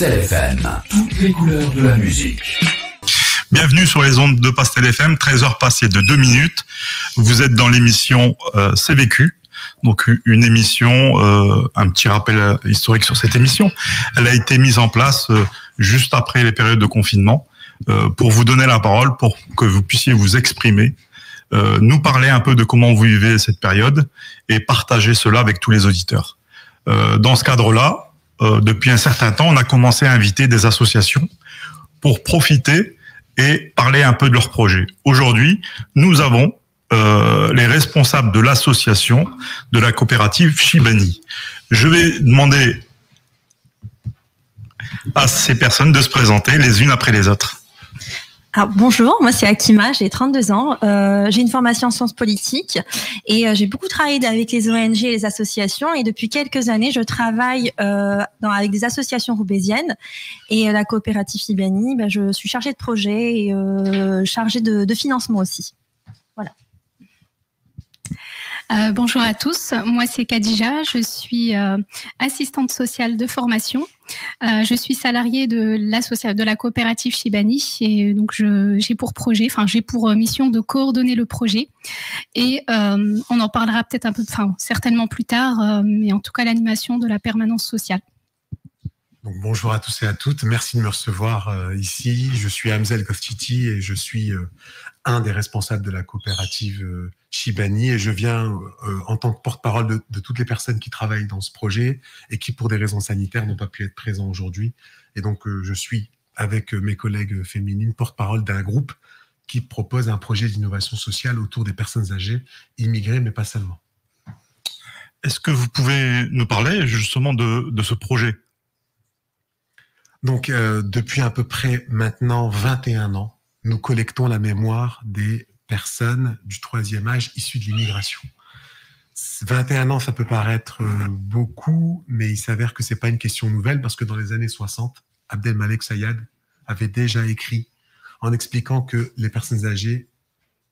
Pastel FM, toutes les couleurs de la musique. Bienvenue sur les ondes de Pastel FM, 13h passées de 2 minutes. Vous êtes dans l'émission C'est vécu. Donc une émission, un petit rappel historique sur cette émission. Elle a été mise en place juste après les périodes de confinement pour vous donner la parole, pour que vous puissiez vous exprimer, nous parler un peu de comment vous vivez cette période et partager cela avec tous les auditeurs. Dans ce cadre-là, depuis un certain temps, on a commencé à inviter des associations pour profiter et parler un peu de leurs projets. Aujourd'hui, nous avons les responsables de l'association de la coopérative Chibani. Je vais demander à ces personnes de se présenter les unes après les autres. Alors, bonjour, moi c'est Akima, j'ai 32 ans, j'ai une formation en sciences politiques et j'ai beaucoup travaillé avec les ONG et les associations et depuis quelques années je travaille avec des associations roubaisiennes et la coopérative Chibani, je suis chargée de projet et chargée de financement aussi. Voilà. Bonjour à tous, moi c'est Khadija, je suis assistante sociale de formation. Je suis salariée de la coopérative Chibani et donc j'ai pour mission de coordonner le projet et on en parlera peut-être certainement plus tard, mais en tout cas l'animation de la permanence sociale. Donc, bonjour à tous et à toutes, merci de me recevoir ici. Je suis Hamzel Koftiti et je suis un des responsables de la coopérative Chibani et je viens en tant que porte-parole de toutes les personnes qui travaillent dans ce projet et qui, pour des raisons sanitaires, n'ont pas pu être présents aujourd'hui. Et donc, je suis, avec mes collègues féminines, porte-parole d'un groupe qui propose un projet d'innovation sociale autour des personnes âgées, immigrées, mais pas seulement. Est-ce que vous pouvez nous parler justement de ce projet ? Donc, depuis à peu près maintenant 21 ans, nous collectons la mémoire des personnes du troisième âge issues de l'immigration. 21 ans, ça peut paraître beaucoup, mais il s'avère que c'est pas une question nouvelle parce que dans les années 60, Abdelmalek Sayad avait déjà écrit en expliquant que les personnes âgées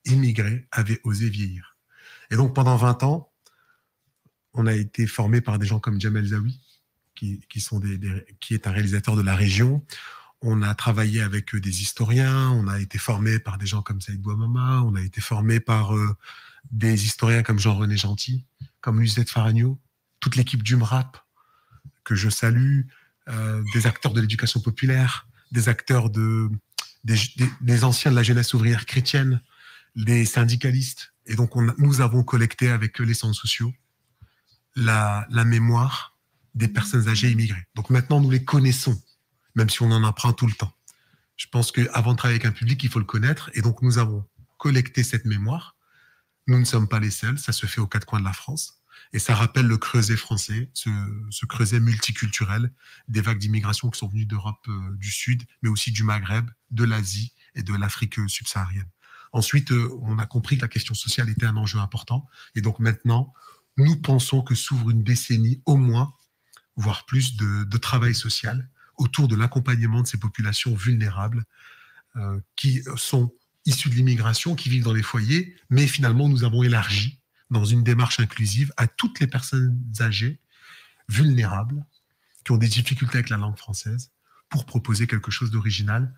immigrées avaient osé vieillir. Et donc, pendant 20 ans, on a été formé par des gens comme Jamel Zawi, qui est un réalisateur de la région. On a travaillé avec des historiens, on a été formé par des gens comme Saïd Bouamama, on a été formé par des historiens comme Jean-René Gentil, comme Lucette Faragno, toute l'équipe du MRAP, que je salue, des acteurs de l'éducation populaire, des acteurs des anciens de la jeunesse ouvrière chrétienne, des syndicalistes. Et donc, nous avons collecté avec les centres sociaux la mémoire des personnes âgées immigrées. Donc maintenant, nous les connaissons, même si on en apprend tout le temps. Je pense qu'avant de travailler avec un public, il faut le connaître. Et donc, nous avons collecté cette mémoire. Nous ne sommes pas les seuls. Ça se fait aux 4 coins de la France. Et ça rappelle le creuset français, ce creuset multiculturel des vagues d'immigration qui sont venues d'Europe du Sud, mais aussi du Maghreb, de l'Asie et de l'Afrique subsaharienne. Ensuite, on a compris que la question sociale était un enjeu important. Et donc maintenant, nous pensons que s'ouvre une décennie au moins, voire plus de travail social autour de l'accompagnement de ces populations vulnérables qui sont issues de l'immigration, qui vivent dans les foyers, mais finalement nous avons élargi dans une démarche inclusive à toutes les personnes âgées vulnérables qui ont des difficultés avec la langue française pour proposer quelque chose d'original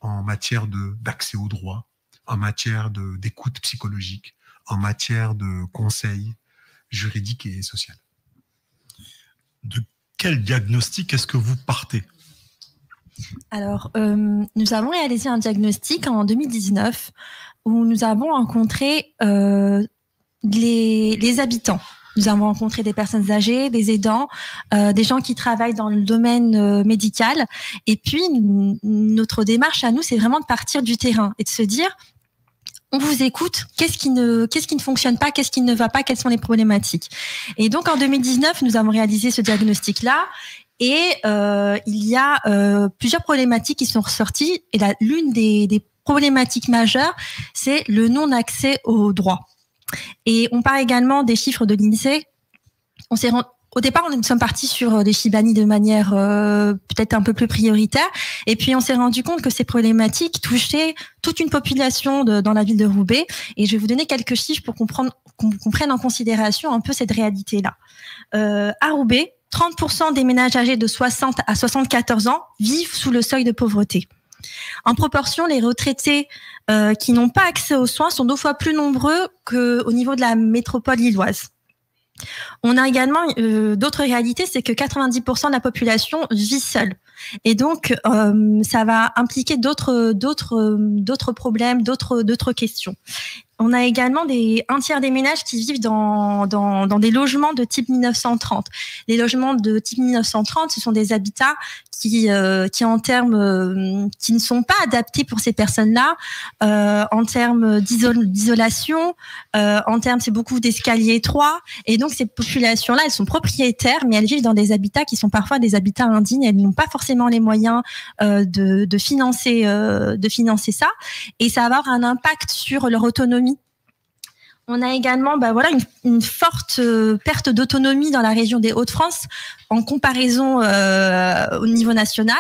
en matière d'accès aux droits, en matière d'écoute psychologique, en matière de conseil juridique et social. De quel diagnostic est-ce que vous partez ? Alors, nous avons réalisé un diagnostic en 2019 où nous avons rencontré les habitants. Nous avons rencontré des personnes âgées, des aidants, des gens qui travaillent dans le domaine médical. Et puis, notre démarche à nous, c'est vraiment de partir du terrain et de se dire on vous écoute, qu'est-ce qui ne fonctionne pas, qu'est-ce qui ne va pas, quelles sont les problématiques. Et donc en 2019, nous avons réalisé ce diagnostic-là et il y a plusieurs problématiques qui sont ressorties et l'une des problématiques majeures, c'est le non-accès aux droits. Et on parle également des chiffres de l'INSEE. Au départ, nous sommes partis sur les Chibani de manière peut-être un peu plus prioritaire. Et puis, on s'est rendu compte que ces problématiques touchaient toute une population dans la ville de Roubaix. Et je vais vous donner quelques chiffres pour qu'on prenne en considération un peu cette réalité-là. À Roubaix, 30% des ménages âgés de 60 à 74 ans vivent sous le seuil de pauvreté. En proportion, les retraités qui n'ont pas accès aux soins sont 2 fois plus nombreux qu'au niveau de la métropole lilloise. On a également d'autres réalités, c'est que 90% de la population vit seule. Et donc, ça va impliquer d'autres problèmes, d'autres questions. On a également un tiers des ménages qui vivent dans des logements de type 1930. Les logements de type 1930, ce sont des habitats qui en termes qui ne sont pas adaptés pour ces personnes-là, en termes d'isolation, en termes c'est beaucoup d'escaliers étroits, et donc ces populations-là, elles sont propriétaires, mais elles vivent dans des habitats qui sont parfois des habitats indignes. Elles n'ont pas forcément les moyens de financer ça, et ça va avoir un impact sur leur autonomie. On a également une forte perte d'autonomie dans la région des Hauts-de-France en comparaison au niveau national.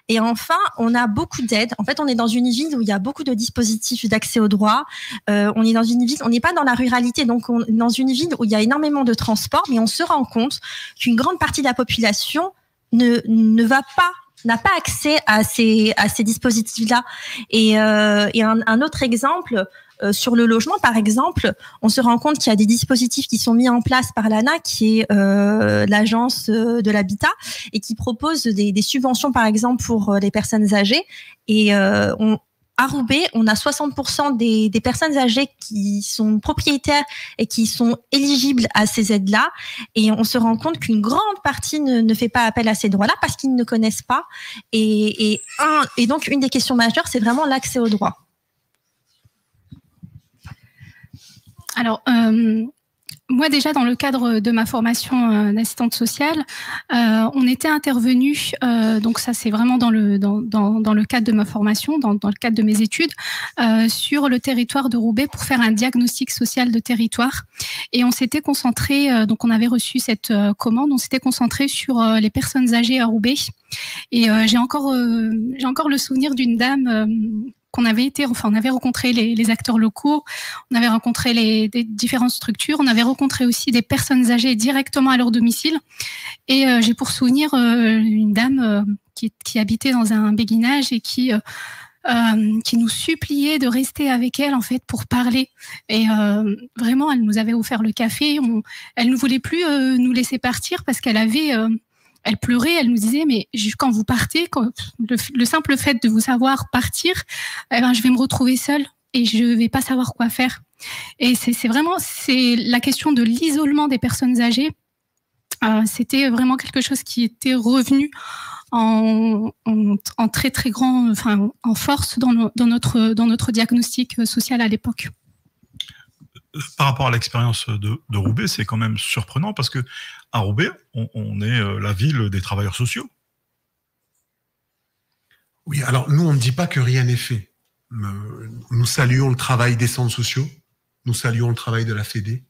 Et enfin, on a beaucoup d'aides. En fait, on est dans une ville où il y a beaucoup de dispositifs d'accès aux droits. On est dans une ville, on n'est pas dans la ruralité, donc on est dans une ville où il y a énormément de transports, mais on se rend compte qu'une grande partie de la population n'a pas accès à ces dispositifs-là. Et un autre exemple, sur le logement, par exemple, on se rend compte qu'il y a des dispositifs qui sont mis en place par l'ANA, qui est l'agence de l'habitat, et qui propose des subventions, par exemple, pour les personnes âgées. Et à Roubaix, on a 60% des personnes âgées qui sont propriétaires et qui sont éligibles à ces aides-là. Et on se rend compte qu'une grande partie ne fait pas appel à ces droits-là parce qu'ils ne connaissent pas. Et donc, une des questions majeures, c'est vraiment l'accès aux droits. Alors, moi déjà dans le cadre de ma formation d'assistante sociale, on était intervenu, donc ça c'est vraiment dans le cadre de ma formation, dans le cadre de mes études, sur le territoire de Roubaix pour faire un diagnostic social de territoire. Et on s'était concentré, donc on avait reçu cette commande, on s'était concentré sur les personnes âgées à Roubaix. Et j'ai encore le souvenir d'une dame. On avait rencontré les acteurs locaux, on avait rencontré des différentes structures, on avait rencontré aussi des personnes âgées directement à leur domicile. Et j'ai pour souvenir une dame qui habitait dans un béguinage et qui nous suppliait de rester avec elle en fait pour parler. Et vraiment, elle nous avait offert le café. Elle ne voulait plus nous laisser partir parce qu'elle avait elle pleurait, elle nous disait, mais quand vous partez, le simple fait de vous savoir partir, je vais me retrouver seule et je vais pas savoir quoi faire. Et c'est vraiment la question de l'isolement des personnes âgées. C'était vraiment quelque chose qui était revenu en très très grand, en force dans notre diagnostic social à l'époque. Par rapport à l'expérience de Roubaix, c'est quand même surprenant parce que à Roubaix, on est la ville des travailleurs sociaux. Oui, alors nous, on ne dit pas que rien n'est fait. Nous saluons le travail des centres sociaux, nous saluons le travail de la FEDE,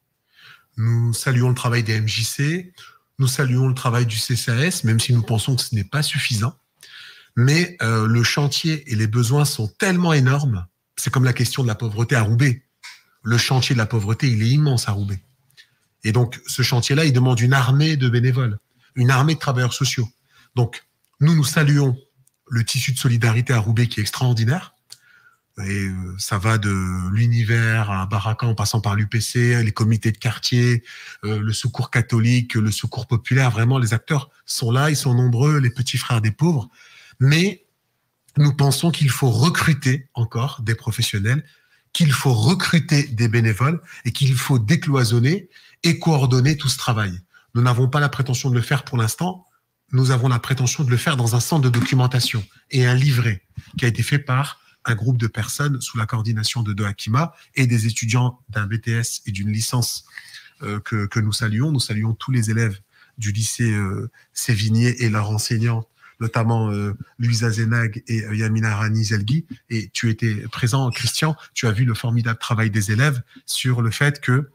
nous saluons le travail des MJC, nous saluons le travail du CCAS, même si nous pensons que ce n'est pas suffisant. Mais le chantier et les besoins sont tellement énormes, c'est comme la question de la pauvreté à Roubaix. Le chantier de la pauvreté, il est immense à Roubaix. Et donc, ce chantier-là, il demande une armée de bénévoles, une armée de travailleurs sociaux. Donc, nous saluons le tissu de solidarité à Roubaix qui est extraordinaire. Et ça va de l'univers à Baraka en passant par l'UPC, les comités de quartier, le secours catholique, le secours populaire. Vraiment, les acteurs sont là, ils sont nombreux, les petits frères des pauvres. Mais nous pensons qu'il faut recruter encore des professionnels, qu'il faut recruter des bénévoles et qu'il faut décloisonner et coordonner tout ce travail. Nous n'avons pas la prétention de le faire pour l'instant. Nous avons la prétention de le faire dans un centre de documentation et un livret qui a été fait par un groupe de personnes sous la coordination de Hakima et des étudiants d'un BTS et d'une licence que nous saluons. Nous saluons tous les élèves du lycée Sévigné et leurs enseignants, notamment Louisa Zenag et Yamina Rani-Zelgui. Et tu étais présent, Christian, tu as vu le formidable travail des élèves sur le fait que,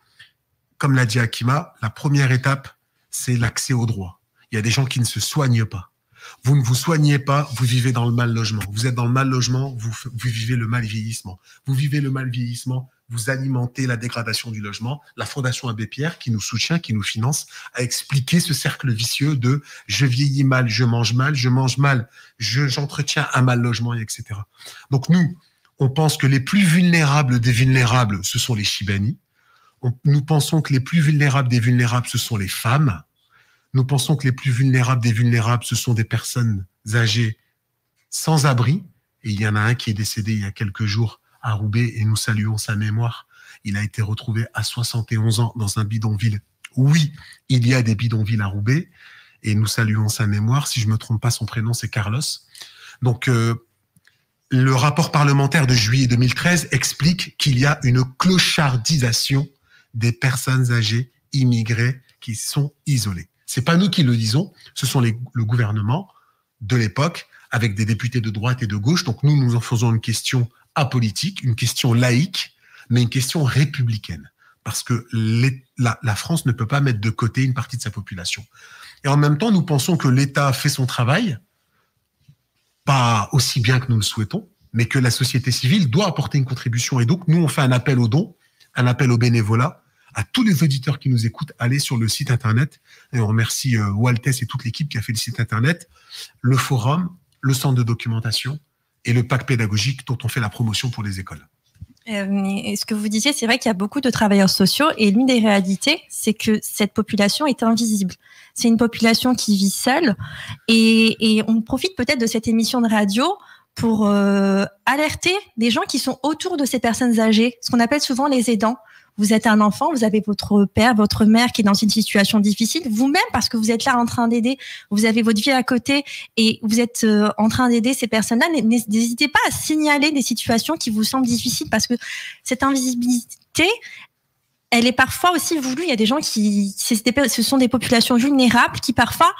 comme l'a dit Hakima, la première étape, c'est l'accès aux droits. Il y a des gens qui ne se soignent pas. Vous ne vous soignez pas, vous vivez dans le mal logement. Vous êtes dans le mal logement, vous vivez le mal vieillissement. Vous vivez le mal vieillissement, vous alimentez la dégradation du logement. La Fondation Abbé Pierre, qui nous soutient, qui nous finance, a expliqué ce cercle vicieux de je vieillis mal, je mange mal, j'entretiens un mal logement, etc. Donc nous, on pense que les plus vulnérables des vulnérables, ce sont les Chibani. Nous pensons que les plus vulnérables des vulnérables, ce sont les femmes. Nous pensons que les plus vulnérables des vulnérables, ce sont des personnes âgées sans abri. Et il y en a un qui est décédé il y a quelques jours à Roubaix et nous saluons sa mémoire. Il a été retrouvé à 71 ans dans un bidonville. Oui, il y a des bidonvilles à Roubaix et nous saluons sa mémoire. Si je ne me trompe pas, son prénom, c'est Carlos. Donc, le rapport parlementaire de juillet 2013 explique qu'il y a une clochardisation des personnes âgées immigrées qui sont isolées. C'est pas nous qui le disons, ce sont le gouvernement de l'époque avec des députés de droite et de gauche. Donc nous en faisons une question apolitique, une question laïque, mais une question républicaine. Parce que la France ne peut pas mettre de côté une partie de sa population. Et en même temps, nous pensons que l'État fait son travail, pas aussi bien que nous le souhaitons, mais que la société civile doit apporter une contribution. Et donc, nous, on fait un appel aux dons, un appel au bénévolat, à tous les auditeurs qui nous écoutent, allez sur le site internet. Et on remercie Waltès et toute l'équipe qui a fait le site internet, le forum, le centre de documentation et le pack pédagogique dont on fait la promotion pour les écoles. Et ce que vous disiez, c'est vrai qu'il y a beaucoup de travailleurs sociaux et l'une des réalités, c'est que cette population est invisible. C'est une population qui vit seule et on profite peut-être de cette émission de radio pour alerter des gens qui sont autour de ces personnes âgées, ce qu'on appelle souvent les aidants. Vous êtes un enfant, vous avez votre père, votre mère qui est dans une situation difficile, vous-même parce que vous êtes là en train d'aider, vous avez votre vie à côté et vous êtes en train d'aider ces personnes-là. N'hésitez pas à signaler des situations qui vous semblent difficiles parce que cette invisibilité, elle est parfois aussi voulue. Il y a des gens ce sont des populations vulnérables qui parfois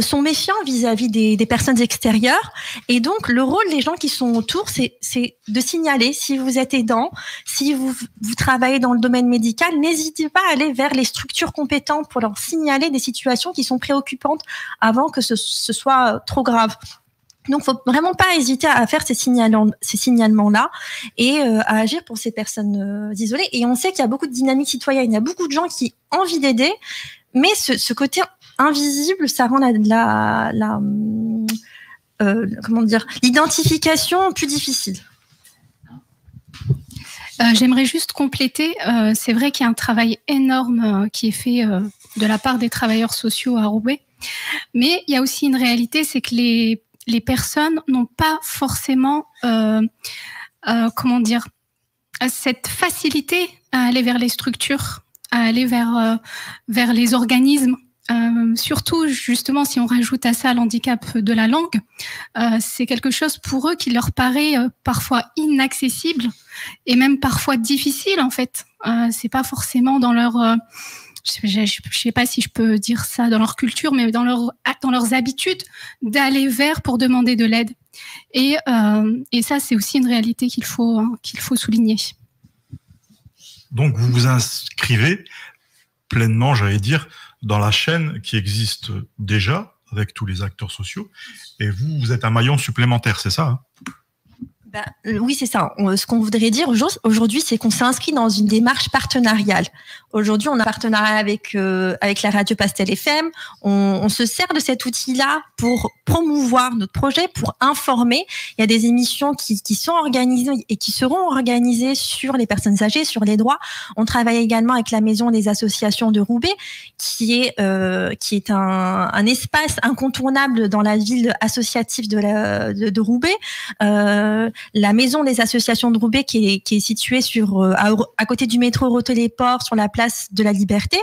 sont méfiants vis-à-vis des personnes extérieures. Et donc, le rôle des gens qui sont autour, c'est de signaler. Si vous êtes aidant, si vous travaillez dans le domaine médical, n'hésitez pas à aller vers les structures compétentes pour leur signaler des situations qui sont préoccupantes avant que ce soit trop grave. Donc, faut vraiment pas hésiter à faire ces signalements-là et à agir pour ces personnes isolées. Et on sait qu'il y a beaucoup de dynamique citoyenne. Il y a beaucoup de gens qui ont envie d'aider, mais ce côté invisible, ça rend l'identification plus difficile. J'aimerais juste compléter. C'est vrai qu'il y a un travail énorme qui est fait de la part des travailleurs sociaux à Roubaix, mais il y a aussi une réalité, c'est que les personnes n'ont pas forcément, cette facilité à aller vers les structures, à aller vers les organismes. Surtout, justement, si on rajoute à ça l'handicap de la langue, c'est quelque chose pour eux qui leur paraît parfois inaccessible et même parfois difficile, en fait. C'est pas forcément dans leur... je sais pas si je peux dire ça dans leur culture, mais dans leurs habitudes d'aller vers pour demander de l'aide. Et ça, c'est aussi une réalité qu'il faut souligner. Donc, vous vous inscrivez pleinement, j'allais dire, dans la chaîne qui existe déjà avec tous les acteurs sociaux. Et vous êtes un maillon supplémentaire, c'est ça, hein ? Oui, c'est ça. Ce qu'on voudrait dire aujourd'hui, c'est qu'on s'est inscrit dans une démarche partenariale. Aujourd'hui, on a un partenariat avec la radio Pastel FM. On se sert de cet outil-là pour promouvoir notre projet, pour informer. Il y a des émissions qui sont organisées et qui seront organisées sur les personnes âgées, sur les droits. On travaille également avec la Maison des associations de Roubaix, qui est un espace incontournable dans la ville associative de Roubaix. La Maison des associations de Roubaix qui est située à côté du métro Roteléport sur la place de la Liberté,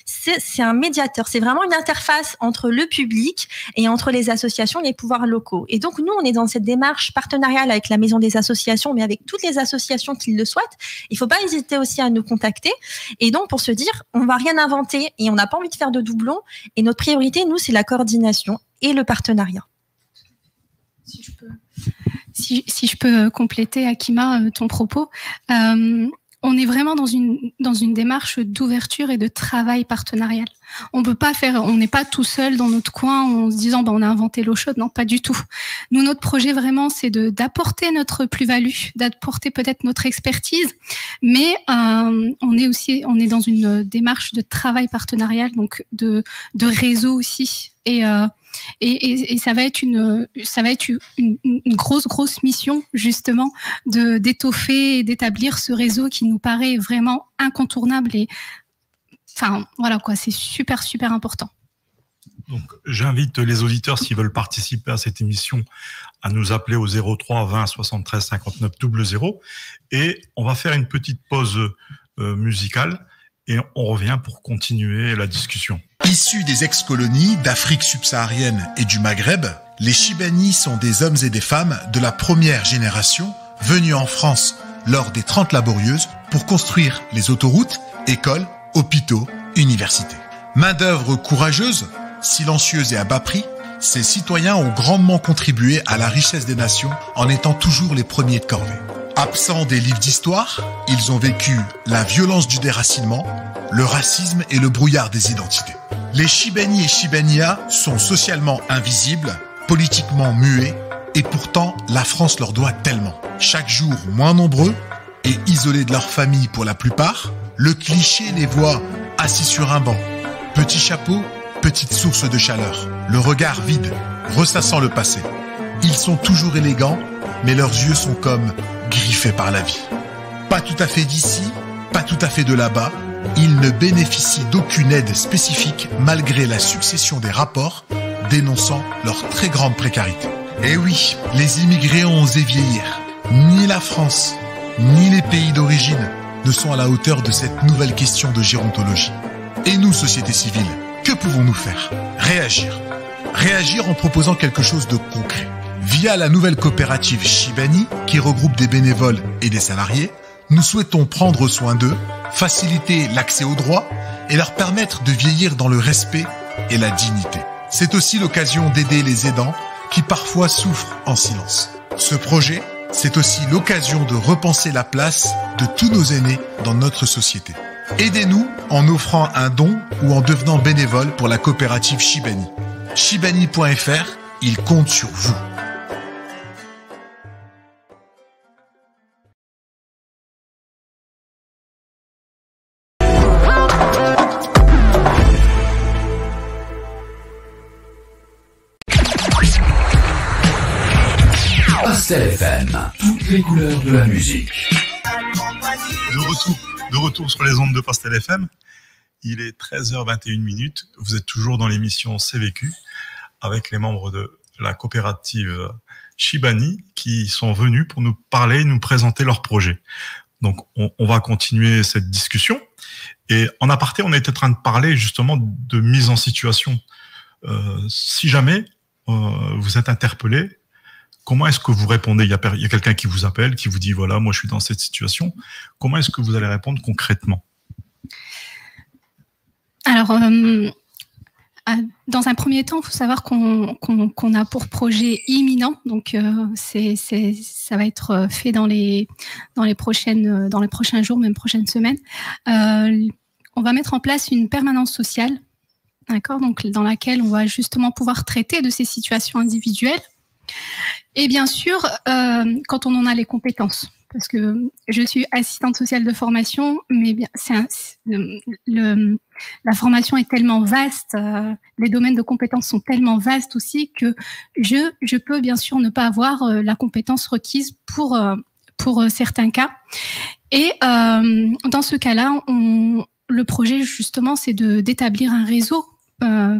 c'est un médiateur, c'est vraiment une interface entre le public et entre les associations et les pouvoirs locaux. Et donc nous, on est dans cette démarche partenariale avec la Maison des associations, mais avec toutes les associations qui le souhaitent. Il faut pas hésiter aussi à nous contacter. Et donc pour se dire, on va rien inventer et on n'a pas envie de faire de doublons. Et notre priorité, nous, c'est la coordination et le partenariat. Si je peux compléter, Akima, ton propos, on est vraiment dans une démarche d'ouverture et de travail partenarial. On peut pas faire, on n'est pas tout seul dans notre coin en se disant on a inventé l'eau chaude. Non, pas du tout. Nous, notre projet vraiment, c'est d'apporter notre plus-value, d'apporter peut-être notre expertise, mais on est dans une démarche de travail partenarial, donc de réseau aussi. Et ça va être une grosse mission justement d'étoffer et d'établir ce réseau qui nous paraît vraiment incontournable et enfin voilà quoi, c'est super important. Donc j'invite les auditeurs s'ils veulent participer à cette émission à nous appeler au 03 20 73 59 00 et on va faire une petite pause musicale et on revient pour continuer la discussion. Issus des ex-colonies d'Afrique subsaharienne et du Maghreb, les Chibani sont des hommes et des femmes de la première génération venus en France lors des 30 laborieuses pour construire les autoroutes, écoles, hôpitaux, universités. Main-d'œuvre courageuse, silencieuse et à bas prix, ces citoyens ont grandement contribué à la richesse des nations en étant toujours les premiers de corvée. Absents des livres d'histoire, ils ont vécu la violence du déracinement, le racisme et le brouillard des identités. Les Chibani et Chibanias sont socialement invisibles, politiquement muets, et pourtant la France leur doit tellement. Chaque jour moins nombreux et isolés de leur famille pour la plupart, le cliché les voit assis sur un banc. Petit chapeau, petite source de chaleur, le regard vide, ressassant le passé. Ils sont toujours élégants, mais leurs yeux sont comme griffés par la vie. Pas tout à fait d'ici, pas tout à fait de là-bas, ils ne bénéficient d'aucune aide spécifique malgré la succession des rapports dénonçant leur très grande précarité. Et oui, les immigrés ont osé vieillir. Ni la France, ni les pays d'origine ne sont à la hauteur de cette nouvelle question de gérontologie. Et nous, société civile, que pouvons-nous faire? Réagir. Réagir en proposant quelque chose de concret. Via la nouvelle coopérative Chibani, qui regroupe des bénévoles et des salariés, nous souhaitons prendre soin d'eux, faciliter l'accès aux droits et leur permettre de vieillir dans le respect et la dignité. C'est aussi l'occasion d'aider les aidants qui parfois souffrent en silence. Ce projet, c'est aussi l'occasion de repenser la place de tous nos aînés dans notre société. Aidez-nous en offrant un don ou en devenant bénévole pour la coopérative Chibani. Chibani.fr, il compte sur vous. Pastel FM, toutes les couleurs de la musique. De retour sur les ondes de Pastel FM. Il est 13h21. Vous êtes toujours dans l'émission CVQ avec les membres de la coopérative Chibani qui sont venus pour nous parler, nous présenter leur projet. Donc, on va continuer cette discussion. Et en aparté, on était en train de parler justement de mise en situation. Si jamais vous êtes interpellé, comment est-ce que vous répondez? Il y a quelqu'un qui vous appelle, qui vous dit, voilà, moi je suis dans cette situation. Comment est-ce que vous allez répondre concrètement? Alors, dans un premier temps, il faut savoir qu'on a pour projet imminent, donc ça va être fait dans les prochains jours, même prochaines semaines. On va mettre en place une permanence sociale, d'accord, donc dans laquelle on va justement pouvoir traiter de ces situations individuelles. Et bien sûr, quand on en a les compétences, parce que je suis assistante sociale de formation, mais bien, la formation est tellement vaste, les domaines de compétences sont tellement vastes aussi que je peux bien sûr ne pas avoir la compétence requise pour certains cas. Et dans ce cas-là, le projet justement, c'est d'établir un réseau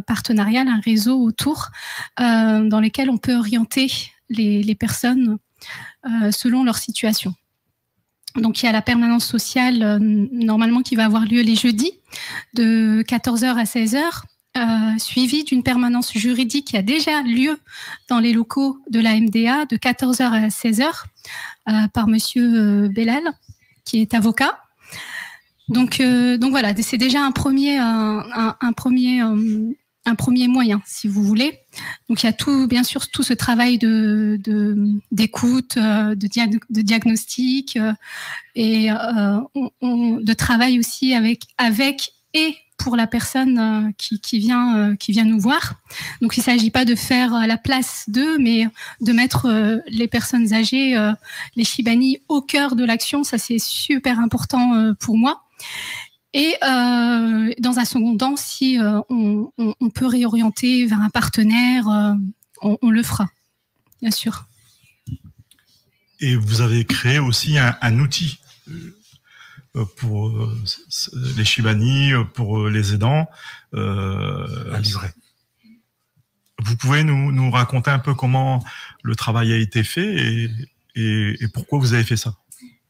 partenarial, un réseau autour dans lequel on peut orienter les personnes selon leur situation. Donc il y a la permanence sociale normalement qui va avoir lieu les jeudis de 14h à 16h, suivie d'une permanence juridique qui a déjà lieu dans les locaux de la MDA de 14h à 16h par monsieur Bellal qui est avocat. Donc voilà, c'est déjà un premier moyen, si vous voulez. Donc il y a bien sûr tout ce travail d'écoute, de diagnostic et de travail aussi avec et pour la personne qui vient nous voir. Donc il ne s'agit pas de faire à la place d'eux, mais de mettre les personnes âgées, les Shibani, au cœur de l'action. Ça, c'est super important pour moi. Et dans un second temps, si on peut réorienter vers un partenaire, on le fera, bien sûr. Et vous avez créé aussi un outil pour les Shibani, pour les aidants. Un livret. Vous pouvez nous raconter un peu comment le travail a été fait et pourquoi vous avez fait ça?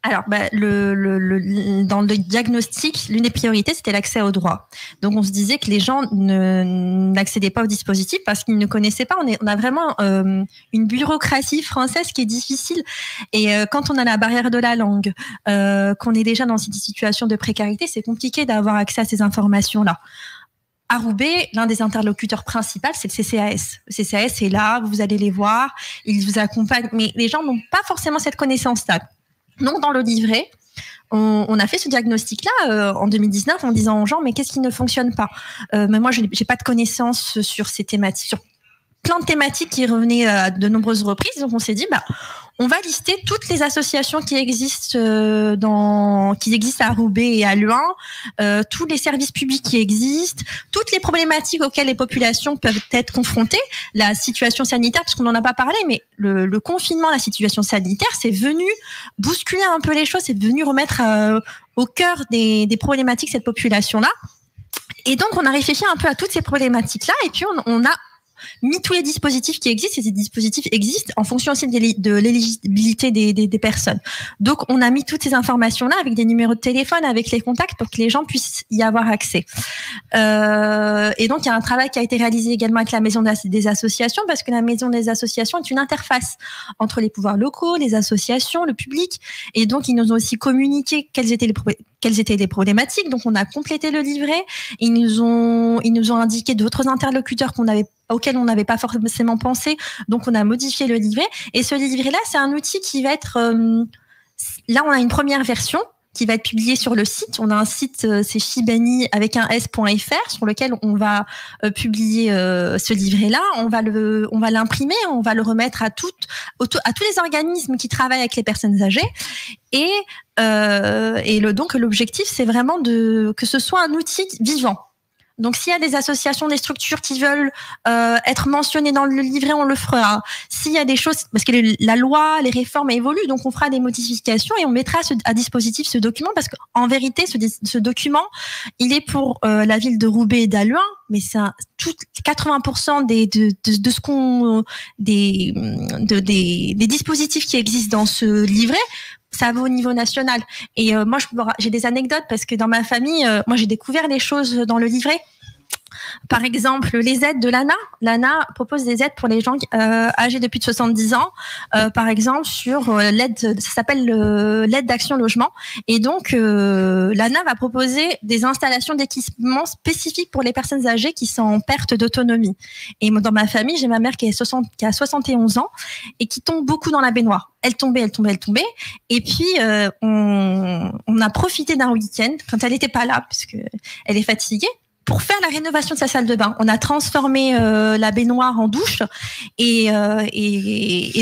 Alors, dans le diagnostic, l'une des priorités, c'était l'accès aux droits. Donc, on se disait que les gens n'accédaient pas au dispositif parce qu'ils ne connaissaient pas. On a vraiment une bureaucratie française qui est difficile. Et quand on a la barrière de la langue, qu'on est déjà dans cette situation de précarité, c'est compliqué d'avoir accès à ces informations-là. À Roubaix, l'un des interlocuteurs principaux, c'est le CCAS. Le CCAS est là, vous allez les voir, ils vous accompagnent, mais les gens n'ont pas forcément cette connaissance-là. Donc, dans le livret, on a fait ce diagnostic-là en 2019 en disant aux gens, mais qu'est-ce qui ne fonctionne pas? Mais moi, je n'ai pas de connaissances sur ces thématiques, sur plein de thématiques qui revenaient à de nombreuses reprises. Donc, on s'est dit, on va lister toutes les associations qui existent à Roubaix et à Luin, tous les services publics qui existent, toutes les problématiques auxquelles les populations peuvent être confrontées, la situation sanitaire, parce qu'on n'en a pas parlé, mais le confinement, la situation sanitaire, c'est venu bousculer un peu les choses, c'est venu remettre au cœur des problématiques cette population-là. Et donc, on a réfléchi un peu à toutes ces problématiques-là, et puis on a mis tous les dispositifs qui existent, et ces dispositifs existent en fonction aussi de l'éligibilité des personnes. Donc, on a mis toutes ces informations-là avec des numéros de téléphone, avec les contacts pour que les gens puissent y avoir accès. Et donc, il y a un travail qui a été réalisé également avec la Maison des associations, parce que la Maison des associations est une interface entre les pouvoirs locaux, les associations, le public. Et donc, ils nous ont aussi communiqué quelles étaient les problématiques. Donc, on a complété le livret. Ils nous ont indiqué d'autres interlocuteurs auxquels on n'avait pas forcément pensé. Donc, on a modifié le livret. Et ce livret-là, c'est un outil qui va être... là, on a une première version qui va être publiée sur le site. On a un site, c'est shibani avec un s.fr, sur lequel on va publier ce livret-là. On va l'imprimer, on va le remettre à tous les organismes qui travaillent avec les personnes âgées. Donc, l'objectif, c'est vraiment que ce soit un outil vivant. Donc, s'il y a des associations, des structures qui veulent être mentionnées dans le livret, on le fera. S'il y a des choses, parce que la loi, les réformes évoluent, donc on fera des modifications et on mettra à dispositif ce document, parce qu'en vérité, ce document, il est pour la ville de Roubaix et d'Halluin, mais c'est 80% des dispositifs qui existent dans ce livret. Ça va au niveau national. Et moi, j'ai des anecdotes parce que dans ma famille, moi, j'ai découvert les choses dans le livret. Par exemple, les aides de l'ANA. L'ANA propose des aides pour les gens âgés de plus de 70 ans. Par exemple, sur l'aide, ça s'appelle l'aide d'action logement. Et donc, l'ANA va proposer des installations d'équipements spécifiques pour les personnes âgées qui sont en perte d'autonomie. Et dans ma famille, j'ai ma mère qui a 71 ans et qui tombe beaucoup dans la baignoire. Elle tombait. Et puis, on a profité d'un week-end, quand elle n'était pas là, puisque elle est fatiguée, pour faire la rénovation de sa salle de bain. On a transformé la baignoire en douche et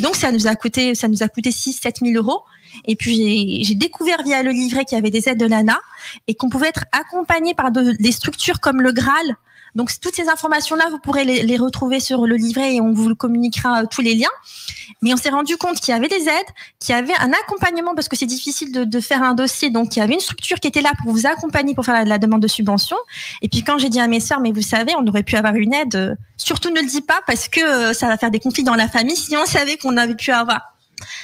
donc ça nous a coûté 6-7 000 euros. Et puis j'ai découvert via le livret qu'il y avait des aides de l'ANA et qu'on pouvait être accompagné par des structures comme le Graal. Donc toutes ces informations-là, vous pourrez les retrouver sur le livret et on vous communiquera tous les liens. Mais on s'est rendu compte qu'il y avait des aides, qu'il y avait un accompagnement parce que c'est difficile de faire un dossier. Donc il y avait une structure qui était là pour vous accompagner pour faire la demande de subvention. Et puis quand j'ai dit à mes sœurs, mais vous savez, on aurait pu avoir une aide. Surtout ne le dis pas parce que ça va faire des conflits dans la famille. Si on savait qu'on avait pu avoir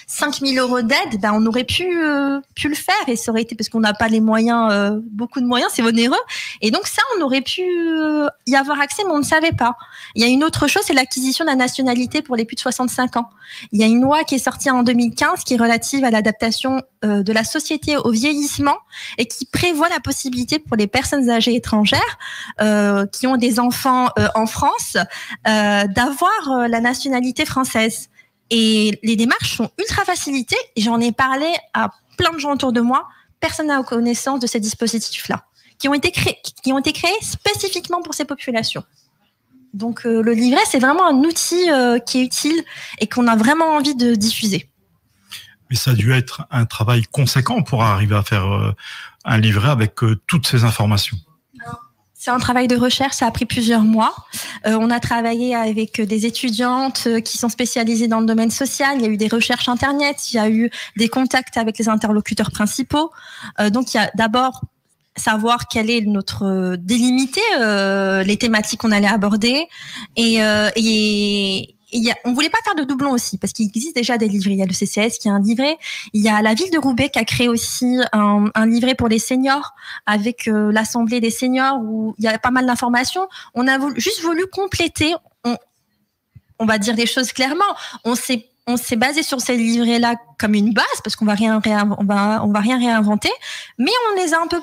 5 000 euros d'aide, on aurait pu le faire et ça aurait été parce qu'on n'a pas les moyens, beaucoup de moyens, c'est onéreux. Et donc ça, on aurait pu y avoir accès, mais on ne savait pas. Il y a une autre chose, c'est l'acquisition de la nationalité pour les plus de 65 ans. Il y a une loi qui est sortie en 2015 qui est relative à l'adaptation de la société au vieillissement et qui prévoit la possibilité pour les personnes âgées étrangères qui ont des enfants en France d'avoir la nationalité française. Et les démarches sont ultra facilitées. J'en ai parlé à plein de gens autour de moi. Personne n'a connaissance de ces dispositifs-là, qui ont été créés spécifiquement pour ces populations. Donc le livret, c'est vraiment un outil qui est utile et qu'on a vraiment envie de diffuser. Mais ça a dû être un travail conséquent pour arriver à faire un livret avec toutes ces informations. C'est un travail de recherche, ça a pris plusieurs mois. On a travaillé avec des étudiantes qui sont spécialisées dans le domaine social. Il y a eu des recherches Internet, il y a eu des contacts avec les interlocuteurs principaux. Donc il y a d'abord savoir quel est notre délimiter les thématiques qu'on allait aborder on voulait pas faire de doublons aussi parce qu'il existe déjà des livrets. Il y a le CCS qui a un livret. Il y a la ville de Roubaix qui a créé aussi un livret pour les seniors avec l'assemblée des seniors où il y a pas mal d'informations. On a juste voulu compléter. On va dire les choses clairement. On s'est basé sur ces livrets-là comme une base parce qu'on va rien réinventer, mais on les a un peu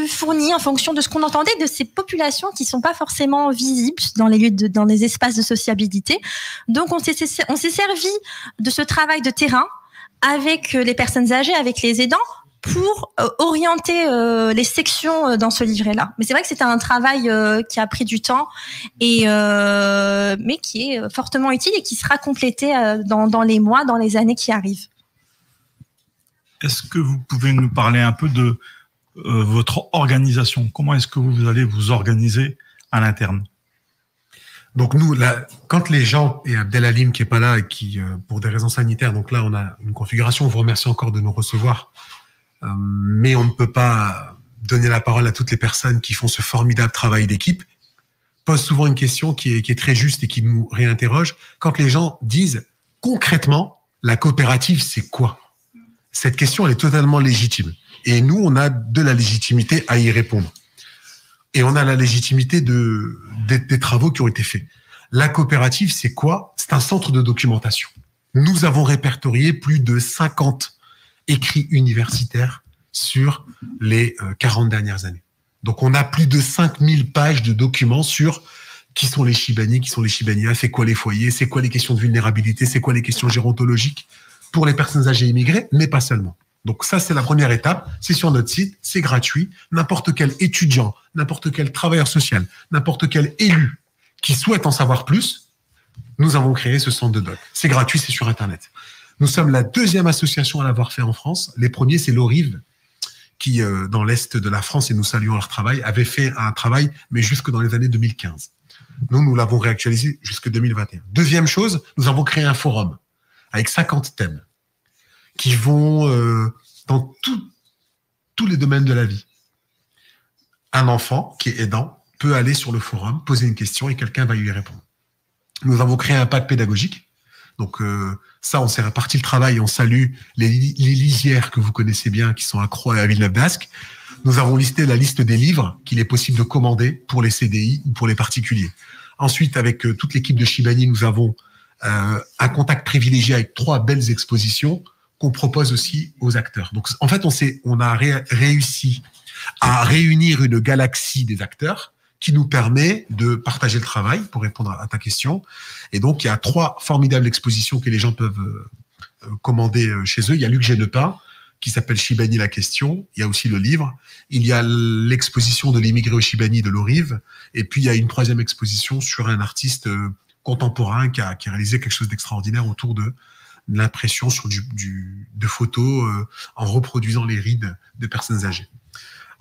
fournis en fonction de ce qu'on entendait de ces populations qui sont pas forcément visibles dans les lieux dans les espaces de sociabilité. Donc on s'est servi de ce travail de terrain avec les personnes âgées, avec les aidants pour orienter les sections dans ce livret-là. Mais c'est vrai que c'était un travail qui a pris du temps mais qui est fortement utile et qui sera complété dans les mois, dans les années qui arrivent. Est-ce que vous pouvez nous parler un peu de votre organisation? Comment est-ce que vous allez vous organiser à l'interne? Donc nous, là, quand les gens, et Abdelhalim qui est pas là et qui, pour des raisons sanitaires, donc là on a une configuration, on vous remercie encore de nous recevoir. Mais on ne peut pas donner la parole à toutes les personnes qui font ce formidable travail d'équipe. Pose souvent une question qui est très juste et qui nous réinterroge. Quand les gens disent concrètement, la coopérative, c'est quoi? Cette question, elle est totalement légitime. Et nous, on a de la légitimité à y répondre. Et on a la légitimité des travaux qui ont été faits. La coopérative, c'est quoi? C'est un centre de documentation. Nous avons répertorié plus de 50 écrits universitaires sur les 40 dernières années. Donc, on a plus de 5000 pages de documents sur qui sont les Chibani, qui sont les Chibanias, c'est quoi les foyers, c'est quoi les questions de vulnérabilité, c'est quoi les questions gérontologiques pour les personnes âgées immigrées, mais pas seulement. Donc ça, c'est la première étape. C'est sur notre site, c'est gratuit. N'importe quel étudiant, n'importe quel travailleur social, n'importe quel élu qui souhaite en savoir plus, nous avons créé ce centre de doc. C'est gratuit, c'est sur Internet. Nous sommes la deuxième association à l'avoir fait en France. Les premiers, c'est l'ORIV, qui, dans l'Est de la France, et nous saluons leur travail, avait fait un travail, mais jusque dans les années 2015. Nous l'avons réactualisé jusque 2021. Deuxième chose, nous avons créé un forum avec 50 thèmes qui vont dans tous les domaines de la vie. Un enfant qui est aidant peut aller sur le forum, poser une question et quelqu'un va lui répondre. Nous avons créé un pack pédagogique. Donc ça, on s'est réparti le travail et on salue les lisières que vous connaissez bien, qui sont à Croix et à Villeneuve-d'Ascq. Nous avons listé la liste des livres qu'il est possible de commander pour les CDI ou pour les particuliers. Ensuite, avec toute l'équipe de Chibani, nous avons un contact privilégié avec 3 belles expositions qu'on propose aussi aux acteurs. Donc, en fait, on a réussi à réunir une galaxie des acteurs qui nous permet de partager le travail, pour répondre à ta question. Et donc, il y a 3 formidables expositions que les gens peuvent commander chez eux. Il y a Luc Genepin, qui s'appelle Chibani la question. Il y a aussi le livre. Il y a l'exposition de l'immigré au Chibani de l'ORIV. Et puis, il y a une 3e exposition sur un artiste contemporain qui a réalisé quelque chose d'extraordinaire autour de l'impression sur de photos en reproduisant les rides de personnes âgées.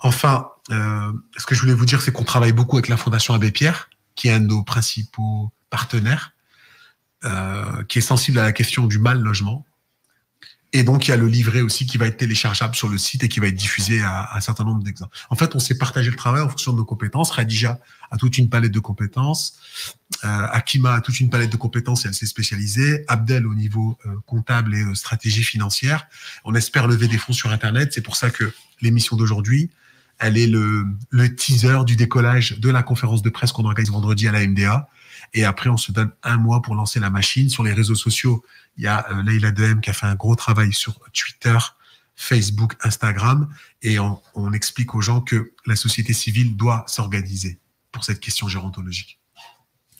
Enfin, ce que je voulais vous dire, c'est qu'on travaille beaucoup avec la Fondation Abbé Pierre, qui est un de nos principaux partenaires, qui est sensible à la question du mal logement. Et donc, il y a le livret aussi qui va être téléchargeable sur le site et qui va être diffusé à un certain nombre d'exemples. En fait, on s'est partagé le travail en fonction de nos compétences. Khadija a toute une palette de compétences. Akima a toute une palette de compétences et elle s'est spécialisée. Abdel au niveau comptable et stratégie financière. On espère lever des fonds sur Internet. C'est pour ça que l'émission d'aujourd'hui, elle est le teaser du décollage de la conférence de presse qu'on organise vendredi à la MDA. Et après, on se donne 1 mois pour lancer la machine. Sur les réseaux sociaux, il y a Leïla Dehem qui a fait un gros travail sur Twitter, Facebook, Instagram. Et on explique aux gens que la société civile doit s'organiser pour cette question gérontologique.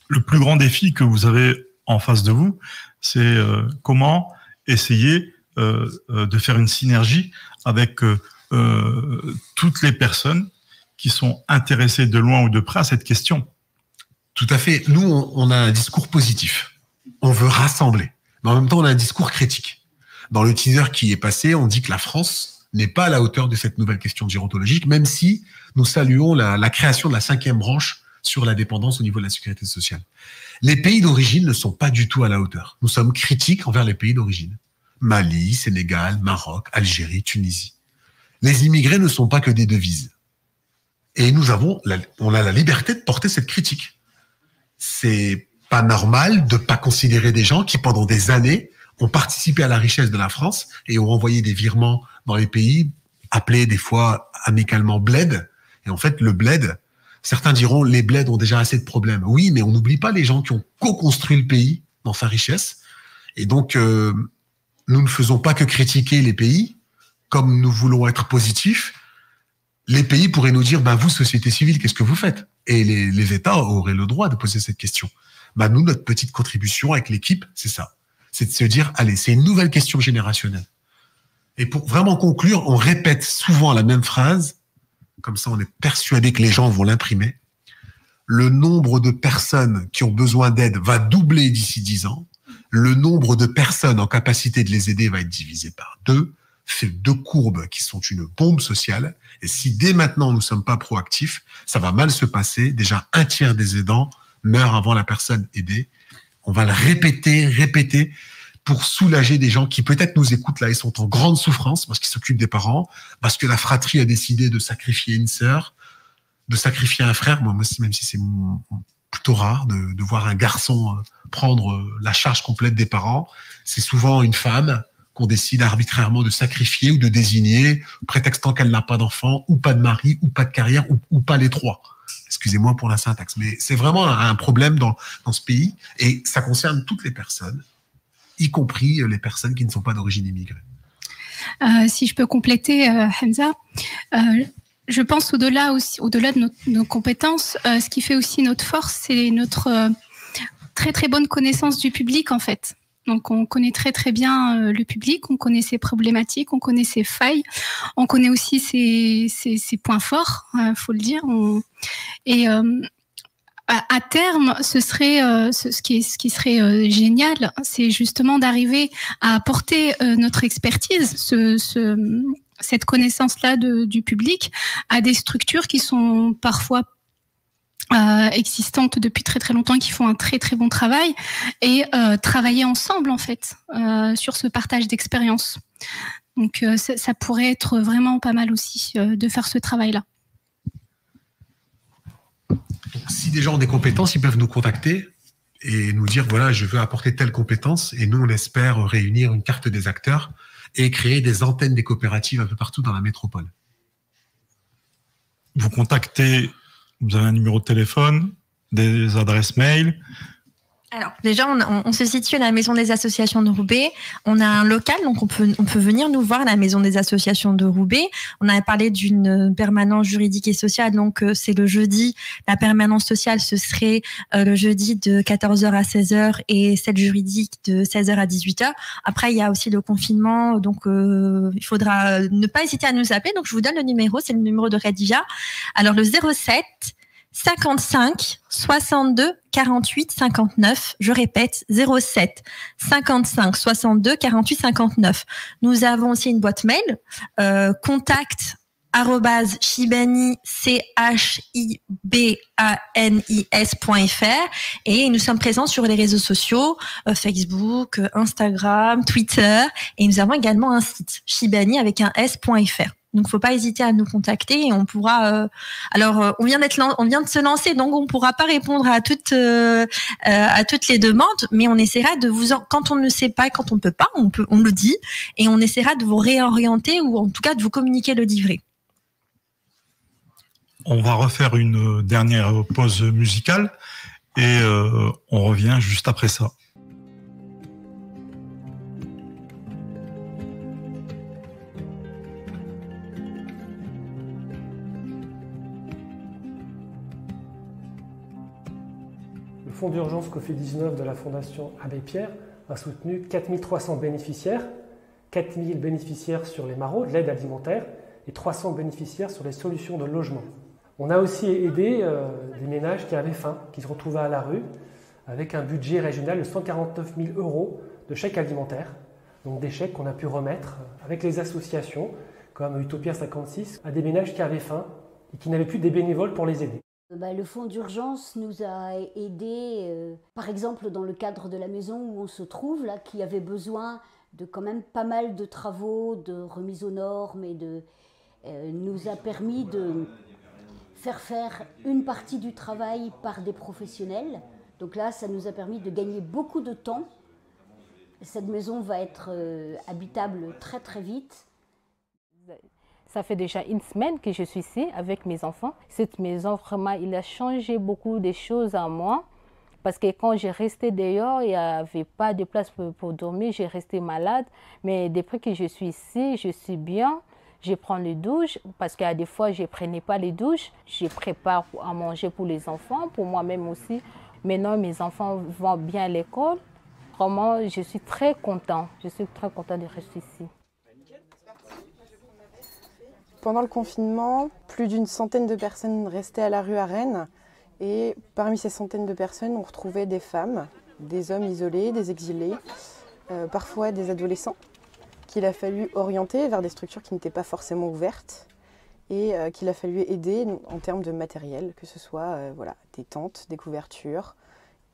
Le plus grand défi que vous avez en face de vous, c'est comment essayer de faire une synergie avec toutes les personnes qui sont intéressés de loin ou de près à cette question. Tout à fait. Nous, on a un discours positif. On veut rassembler. Mais en même temps, on a un discours critique. Dans le teaser qui est passé, on dit que la France n'est pas à la hauteur de cette nouvelle question gérontologique, même si nous saluons la création de la 5e branche sur la dépendance au niveau de la sécurité sociale. Les pays d'origine ne sont pas du tout à la hauteur. Nous sommes critiques envers les pays d'origine. Mali, Sénégal, Maroc, Algérie, Tunisie. Les immigrés ne sont pas que des devises. Et on a la liberté de porter cette critique. C'est pas normal de pas considérer des gens qui, pendant des années, ont participé à la richesse de la France et ont envoyé des virements dans les pays appelés des fois amicalement bled. Et en fait, le bled, certains diront les bleds ont déjà assez de problèmes. Oui, mais on n'oublie pas les gens qui ont co-construit le pays dans sa richesse. Et donc, nous ne faisons pas que critiquer les pays, comme nous voulons être positifs. Les pays pourraient nous dire, vous, société civile, qu'est-ce que vous faites? Et les États auraient le droit de poser cette question. Nous, notre petite contribution avec l'équipe, c'est ça. C'est de se dire, allez, c'est une nouvelle question générationnelle. Et pour vraiment conclure, on répète souvent la même phrase, comme ça on est persuadé que les gens vont l'imprimer. Le nombre de personnes qui ont besoin d'aide va doubler d'ici 10 ans. Le nombre de personnes en capacité de les aider va être divisé par 2. C'est 2 courbes qui sont une bombe sociale. Et si dès maintenant nous ne sommes pas proactifs, ça va mal se passer. Déjà, 1/3 des aidants meurent avant la personne aidée. On va le répéter pour soulager des gens qui peut-être nous écoutent là et sont en grande souffrance parce qu'ils s'occupent des parents, parce que la fratrie a décidé de sacrifier une sœur, de sacrifier un frère. Moi, même si c'est plutôt rare de voir un garçon prendre la charge complète des parents, c'est souvent une femme qu'on décide arbitrairement de sacrifier ou de désigner, prétextant qu'elle n'a pas d'enfant, ou pas de mari, ou pas de carrière, ou pas les 3. Excusez-moi pour la syntaxe, mais c'est vraiment un problème dans ce pays, et ça concerne toutes les personnes, y compris les personnes qui ne sont pas d'origine immigrée. Si je peux compléter, Hamza, je pense au-delà de nos compétences, ce qui fait aussi notre force, c'est notre très très bonne connaissance du public en fait. Donc on connaît très très bien le public, on connaît ses problématiques, on connaît ses failles, on connaît aussi ses points forts, faut le dire. À terme, ce serait ce qui serait génial, c'est justement d'arriver à apporter notre expertise, cette connaissance-là du public, à des structures qui sont parfois existantes depuis très très longtemps, qui font un très très bon travail, et travailler ensemble en fait sur ce partage d'expérience. Donc ça pourrait être vraiment pas mal aussi de faire ce travail-là. Donc, si des gens ont des compétences, ils peuvent nous contacter et nous dire voilà, je veux apporter telle compétence, et nous on espère réunir une carte des acteurs et créer des antennes des coopératives un peu partout dans la métropole. Vous contactez, vous avez un numéro de téléphone, des adresses mail? Alors, déjà, on se situe à la Maison des associations de Roubaix. On a un local, donc on peut venir nous voir à la Maison des associations de Roubaix. On avait parlé d'une permanence juridique et sociale, donc c'est le jeudi. La permanence sociale, ce serait le jeudi de 14h à 16h et celle juridique de 16h à 18h. Après, il y a aussi le confinement, donc il faudra ne pas hésiter à nous appeler. Donc, je vous donne le numéro, c'est le numéro de Khadija. Alors, le 07 55 62 48 59. Je répète, 07 55 62 48 59. Nous avons aussi une boîte mail, contact @chibanis.fr, et nous sommes présents sur les réseaux sociaux, Facebook, Instagram, Twitter, et nous avons également un site, chibani avec un s.fr. Donc, faut pas hésiter à nous contacter et on pourra. On vient de se lancer, donc on pourra pas répondre à toutes les demandes, mais on essaiera de quand on ne sait pas, quand on ne peut pas, on le dit, et on essaiera de vous réorienter ou en tout cas de vous communiquer le livret. On va refaire une dernière pause musicale et on revient juste après ça. Le fonds d'urgence Covid-19 de la Fondation Abbé Pierre a soutenu 4300 bénéficiaires, 4000 bénéficiaires sur les marauds, de l'aide alimentaire, et 300 bénéficiaires sur les solutions de logement. On a aussi aidé des ménages qui avaient faim, qui se retrouvaient à la rue, avec un budget régional de 149 000 € de chèques alimentaires. Donc des chèques qu'on a pu remettre avec les associations, comme Utopia 56, à des ménages qui avaient faim et qui n'avaient plus des bénévoles pour les aider. Le fonds d'urgence nous a aidés, par exemple dans le cadre de la maison où on se trouve, là, qui avait besoin de quand même pas mal de travaux, de remise aux normes, et nous a permis de faire une partie du travail par des professionnels. Donc là, ça nous a permis de gagner beaucoup de temps. Cette maison va être habitable très très vite. Ça fait déjà une semaine que je suis ici avec mes enfants. Cette maison, vraiment, il a changé beaucoup de choses à moi. Parce que quand j'ai resté dehors, il n'y avait pas de place pour dormir, j'ai resté malade. Mais depuis que je suis ici, je suis bien. Je prends les douches, parce qu'à des fois, je ne prenais pas les douches. Je prépare à manger pour les enfants, pour moi-même aussi. Maintenant, mes enfants vont bien à l'école. Vraiment, je suis très content. Je suis très content de rester ici. Pendant le confinement, plus d'une centaine de personnes restaient à la rue à Rennes. Et parmi ces centaines de personnes, on retrouvait des femmes, des hommes isolés, des exilés, parfois des adolescents, qu'il a fallu orienter vers des structures qui n'étaient pas forcément ouvertes et qu'il a fallu aider en termes de matériel, que ce soit des tentes, des couvertures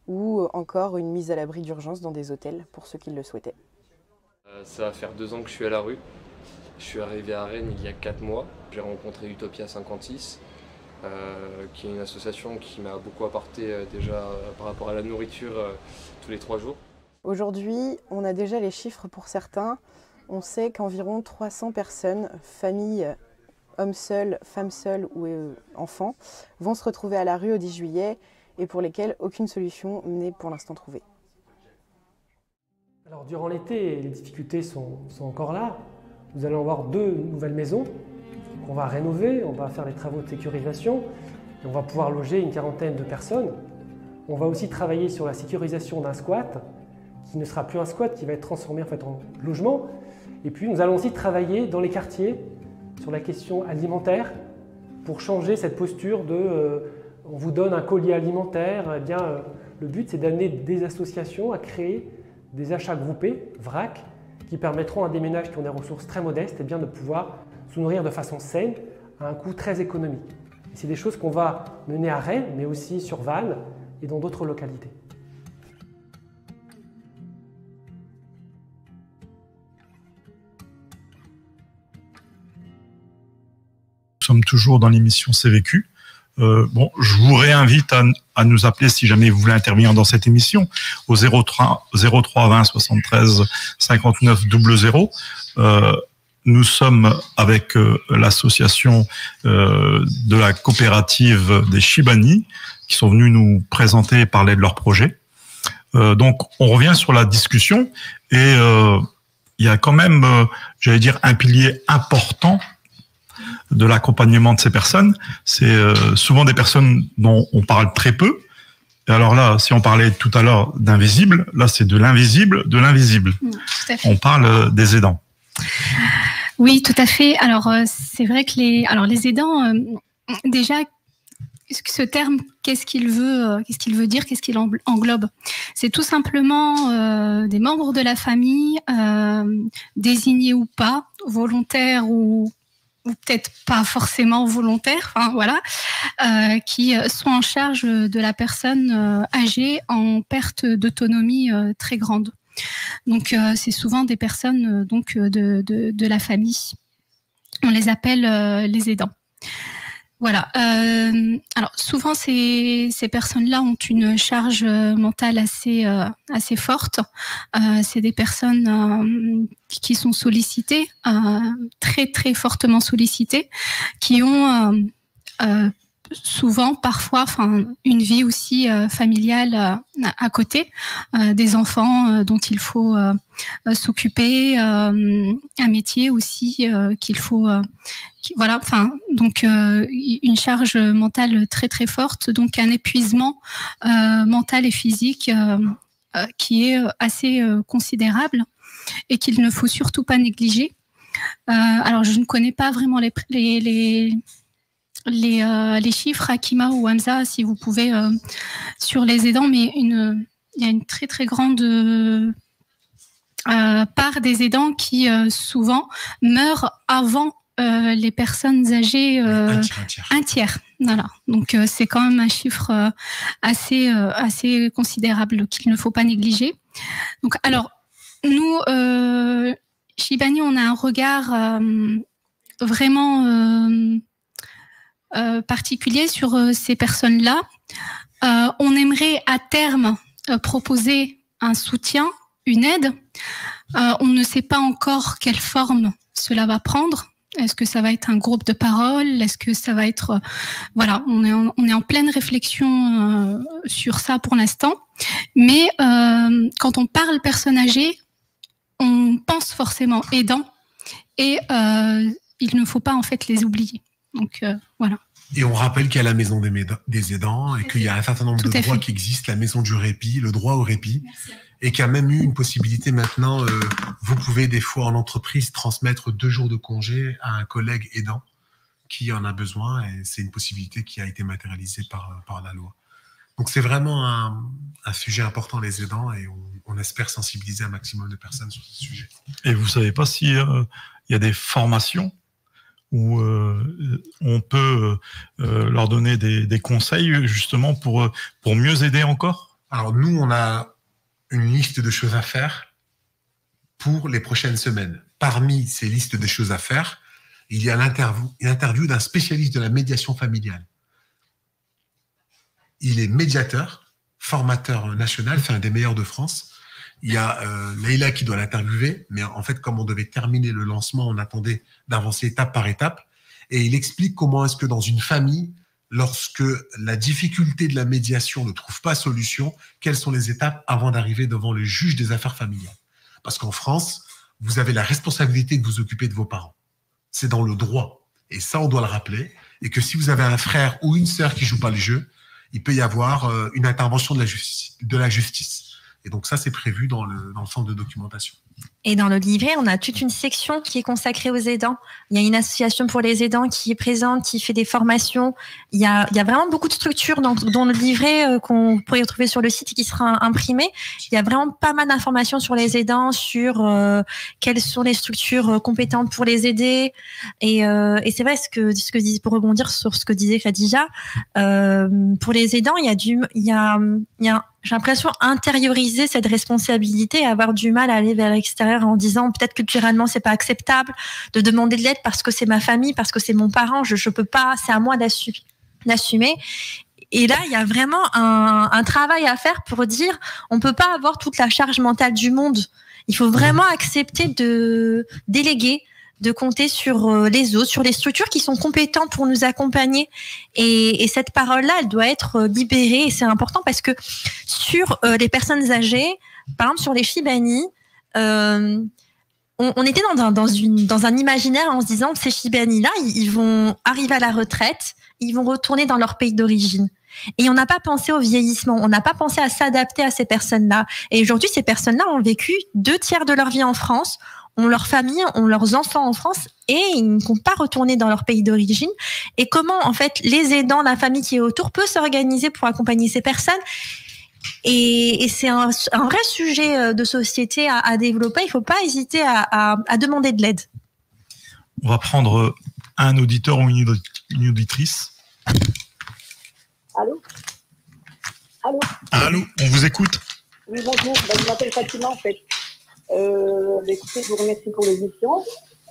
ou encore une mise à l'abri d'urgence dans des hôtels pour ceux qui le souhaitaient. Ça va faire 2 ans que je suis à la rue. Je suis arrivé à Rennes il y a 4 mois. J'ai rencontré Utopia 56, qui est une association qui m'a beaucoup apporté déjà par rapport à la nourriture tous les 3 jours. Aujourd'hui, on a déjà les chiffres pour certains. On sait qu'environ 300 personnes, familles, hommes seuls, femmes seules ou enfants, vont se retrouver à la rue au 10 juillet et pour lesquelles aucune solution n'est pour l'instant trouvée. Alors durant l'été, les difficultés sont encore là. Nous allons avoir 2 nouvelles maisons qu'on va rénover, on va faire les travaux de sécurisation et on va pouvoir loger une quarantaine de personnes. On va aussi travailler sur la sécurisation d'un squat qui ne sera plus un squat, qui va être transformé en logement. Et puis nous allons aussi travailler dans les quartiers sur la question alimentaire pour changer cette posture de on vous donne un colis alimentaire. Eh bien, le but c'est d'amener des associations à créer des achats groupés, VRAC, qui permettront à des ménages qui ont des ressources très modestes de pouvoir se nourrir de façon saine à un coût très économique. C'est des choses qu'on va mener à Rennes, mais aussi sur Vannes et dans d'autres localités. Nous sommes toujours dans l'émission C'est vécu. Je vous réinvite à nous appeler si jamais vous voulez intervenir dans cette émission au 03 20 73 59 00. Nous sommes avec l'association de la coopérative des Chibani qui sont venus nous présenter et parler de leur projet. Donc on revient sur la discussion et il y a quand même, j'allais dire, un pilier important de l'accompagnement de ces personnes. C'est souvent des personnes dont on parle très peu. Et alors là, si on parlait tout à l'heure d'invisible, là c'est de l'invisible, de l'invisible. On parle des aidants. Oui, tout à fait. Alors c'est vrai que les aidants, déjà, ce terme, qu'est-ce qu'il veut dire, qu'est-ce qu'il englobe? C'est tout simplement des membres de la famille, désignés ou pas, volontaires ou peut-être pas forcément volontaires, qui sont en charge de la personne âgée en perte d'autonomie très grande. Donc c'est souvent des personnes de la famille. On les appelle les aidants. Voilà. Alors souvent ces personnes-là ont une charge mentale assez forte. C'est des personnes qui sont sollicitées, très très fortement sollicitées, qui ont souvent, parfois, une vie aussi familiale à côté, des enfants dont il faut s'occuper, un métier aussi qu'il faut, donc une charge mentale très très forte, donc un épuisement mental et physique qui est assez considérable et qu'il ne faut surtout pas négliger. Alors je ne connais pas vraiment les chiffres, Hakima ou Hamza, si vous pouvez, sur les aidants, mais il y a une très très grande part des aidants qui souvent meurent avant les personnes âgées. Un tiers. Voilà. Donc c'est quand même un chiffre assez considérable qu'il ne faut pas négliger. Donc alors nous, Shibani, on a un regard vraiment particulier sur ces personnes-là. On aimerait à terme proposer un soutien, une aide. On ne sait pas encore quelle forme cela va prendre. Est-ce que ça va être un groupe de parole? Est-ce que ça va être... voilà, on est en pleine réflexion sur ça pour l'instant. Mais quand on parle personnes âgées, on pense forcément aidants. Et il ne faut pas en fait les oublier. Donc voilà. Et on rappelle qu'il y a la maison des aidants et qu'il y a un certain nombre de droits qui existent, la maison du répit, le droit au répit. Merci. Et qu'il y a même eu une possibilité maintenant, vous pouvez des fois en entreprise transmettre 2 jours de congé à un collègue aidant qui en a besoin, et c'est une possibilité qui a été matérialisée par la loi. Donc c'est vraiment un sujet important, les aidants, et on espère sensibiliser un maximum de personnes sur ce sujet. Et vous ne savez pas s'il y a des formations où on peut leur donner des conseils justement pour mieux aider encore? Alors nous, on a une liste de choses à faire pour les prochaines semaines. Parmi ces listes de choses à faire, il y a l'interview d'un spécialiste de la médiation familiale. Il est médiateur, formateur national, c'est un des meilleurs de France. Il y a Leïla qui doit l'interviewer, mais en fait, comme on devait terminer le lancement, on attendait d'avancer étape par étape. Et il explique comment est-ce que dans une famille, lorsque la difficulté de la médiation ne trouve pas solution, quelles sont les étapes avant d'arriver devant le juge des affaires familiales? Parce qu'en France, vous avez la responsabilité de vous occuper de vos parents. C'est dans le droit. Et ça, on doit le rappeler. Et que si vous avez un frère ou une sœur qui ne joue pas le jeu, il peut y avoir une intervention de la justice. Et donc ça, c'est prévu dans le centre de documentation. Et dans le livret, on a toute une section qui est consacrée aux aidants. Il y a une association pour les aidants qui est présente, qui fait des formations. Il y a vraiment beaucoup de structures dans le livret qu'on pourrait retrouver sur le site et qui sera imprimé. Il y a vraiment pas mal d'informations sur les aidants, sur quelles sont les structures compétentes pour les aider. Et c'est vrai pour rebondir sur ce que disait Khadija, pour les aidants, j'ai l'impression intérioriser cette responsabilité et avoir du mal à aller vers l'extérieur en disant peut-être culturellement c'est pas acceptable de demander de l'aide parce que c'est ma famille, parce que c'est mon parent, je peux pas, c'est à moi d'assumer. Et là, il y a vraiment un travail à faire pour dire on peut pas avoir toute la charge mentale du monde. Il faut vraiment accepter de déléguer, de compter sur les autres, sur les structures qui sont compétentes pour nous accompagner. Et cette parole-là, elle doit être libérée. Et c'est important parce que sur les personnes âgées, par exemple sur les Shibani, on était dans un imaginaire en se disant que ces Shibani-là, ils vont arriver à la retraite, ils vont retourner dans leur pays d'origine. Et on n'a pas pensé au vieillissement, on n'a pas pensé à s'adapter à ces personnes-là. Et aujourd'hui, ces personnes-là ont vécu 2/3 de leur vie en France, ont leur famille, ont leurs enfants en France et ils ne comptent pas retourner dans leur pays d'origine. Et comment, en fait, les aidants, la famille qui est autour peut s'organiser pour accompagner ces personnes. Et c'est un vrai sujet de société à développer. Il ne faut pas hésiter à demander de l'aide. On va prendre un auditeur ou une auditrice. Allô? Allô, on vous écoute. Oui, bonjour. Je m'appelle Fatima, en fait. Écoutez, je vous remercie pour l'émission,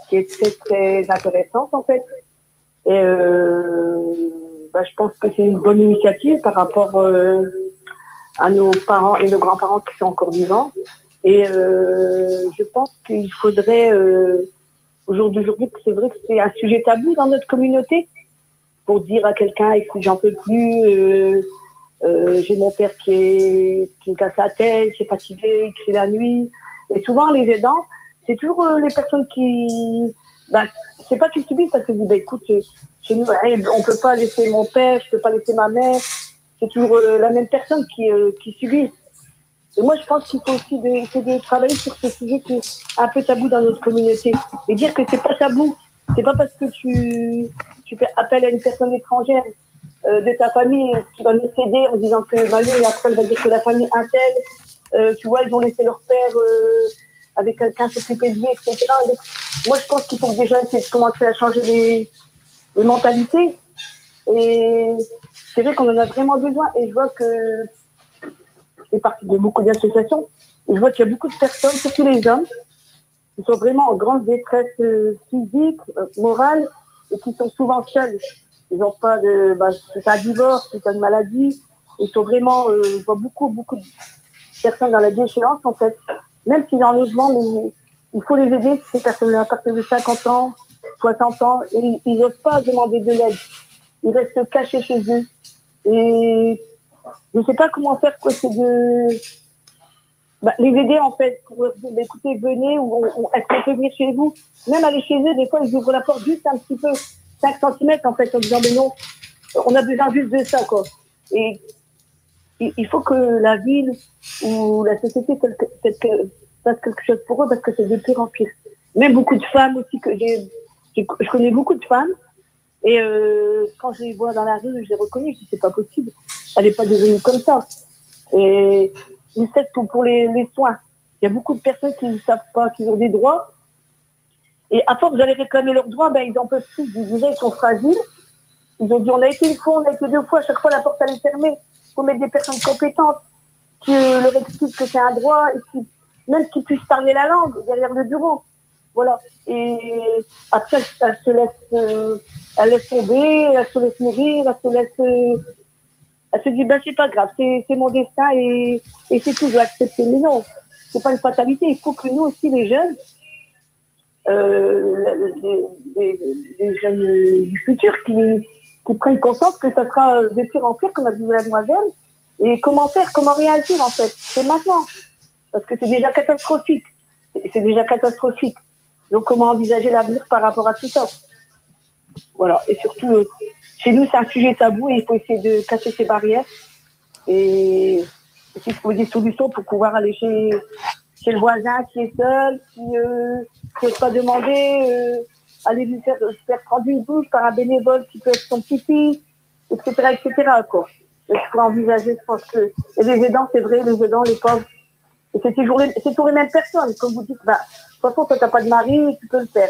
qui est très, très intéressante, en fait. Et je pense que c'est une bonne initiative par rapport à nos parents et nos grands-parents qui sont encore vivants. Et je pense qu'il faudrait, aujourd'hui, que c'est vrai que c'est un sujet tabou dans notre communauté, pour dire à quelqu'un, écoute, j'en peux plus, j'ai mon père qui me casse la tête, qui est fatigué, qui fait la nuit. Et souvent, les aidants, c'est toujours les personnes qui... c'est pas qu'ils subissent, parce qu'ils disent, écoute, chez nous, on peut pas laisser mon père, je peux pas laisser ma mère. C'est toujours la même personne qui subit. Et moi, je pense qu'il faut aussi essayer de travailler sur ce sujet qui est un peu tabou dans notre communauté. Et dire que c'est pas tabou, C'est pas parce que tu fais appel à une personne étrangère de ta famille, tu vas nous céder en disant que lui, et après, elle va dire que la famille un tel, tu vois, ils ont laissé leur père avec quelqu'un s'occuper de lui, etc. Donc, moi, je pense qu'il faut que déjà essayer de commencer à changer les mentalités. Et c'est vrai qu'on en a vraiment besoin. Et je vois que je fais partie de beaucoup d'associations. Et je vois qu'il y a beaucoup de personnes, surtout les hommes, qui sont vraiment en grande détresse physique, morale, et qui sont souvent seuls. Ils n'ont pas de, c'est un divorce, c'est une maladie. Ils sont vraiment, je vois beaucoup de personnes dans la déchéance, en fait. Même s'ils ont un logement, mais il faut les aider, ces personnes-là, à partir de 50 ans, 60 ans, et ils n'osent pas demander de l'aide. Ils restent cachés chez eux. Et je ne sais pas comment faire, quoi, c'est de les aider, en fait, pour leur dire, écoutez, venez, ou est-ce qu'on peut venir chez vous? Même aller chez eux, des fois, ils ouvrent la porte juste un petit peu, 5 cm, en fait, en disant, mais non, on a besoin juste de ça, quoi. Et il faut que la ville ou la société fasse quelque chose pour eux, parce que c'est de pire en pire. Même beaucoup de femmes aussi, je connais beaucoup de femmes, et quand je les vois dans la rue, je les reconnais, je dis, c'est pas possible. Elle n'est pas devenue comme ça. Et ils savent pour les soins. Il y a beaucoup de personnes qui ne savent pas qu'ils ont des droits. Et à force d'aller réclamer leurs droits, ils n'en peuvent plus. Ils disaient qu'ils sont fragiles. Ils ont dit, on a été une fois, on a été 2 fois, à chaque fois la porte elle est fermée. Il faut mettre des personnes compétentes qui leur expliquent que c'est un droit et même qu'ils puissent parler la langue derrière le bureau. Voilà. Et après, elle laisse tomber, elle se laisse mourir, elle se dit, c'est pas grave, c'est mon destin et c'est tout, je vais accepter. Mais non, c'est pas une fatalité. Il faut que nous aussi, les jeunes, les jeunes du futur, qui prennent conscience que ça sera de pire en pire, comme a dit la demoiselle. Et comment faire, comment réagir, en fait. C'est maintenant. Parce que c'est déjà catastrophique. C'est déjà catastrophique. Donc, comment envisager l'avenir par rapport à tout ça? Voilà. Et surtout, chez nous, c'est un sujet tabou et il faut essayer de casser ces barrières. Et il faut des solutions pour pouvoir aller chez le voisin qui est seul, qui n'ose pas demander, aller lui faire prendre une douche par un bénévole qui peut être son petit-fils, etc., quoi. Et il faut envisager, je pense que et les aidants, c'est vrai, les aidants, les pauvres. Et c'est toujours les mêmes personnes. Comme vous dites, de toute façon, toi, t'as pas de mari, tu peux le faire.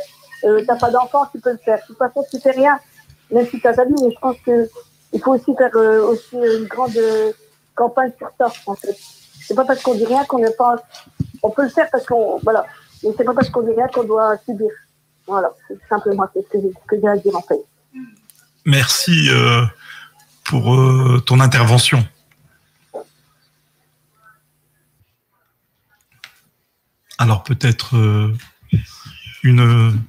T'as pas d'enfant, tu peux le faire. De toute façon, tu fais rien, même si t'as ta vie. Mais je pense que il faut aussi faire aussi une grande campagne sur ça, en fait. C'est pas parce qu'on dit rien qu'on n'est pas. On peut le faire parce qu'on voilà. Mais c'est pas parce qu'on dit rien qu'on doit subir. Voilà, c'est simplement ce que j'ai à dire en fait. Merci pour ton intervention. Alors peut-être une...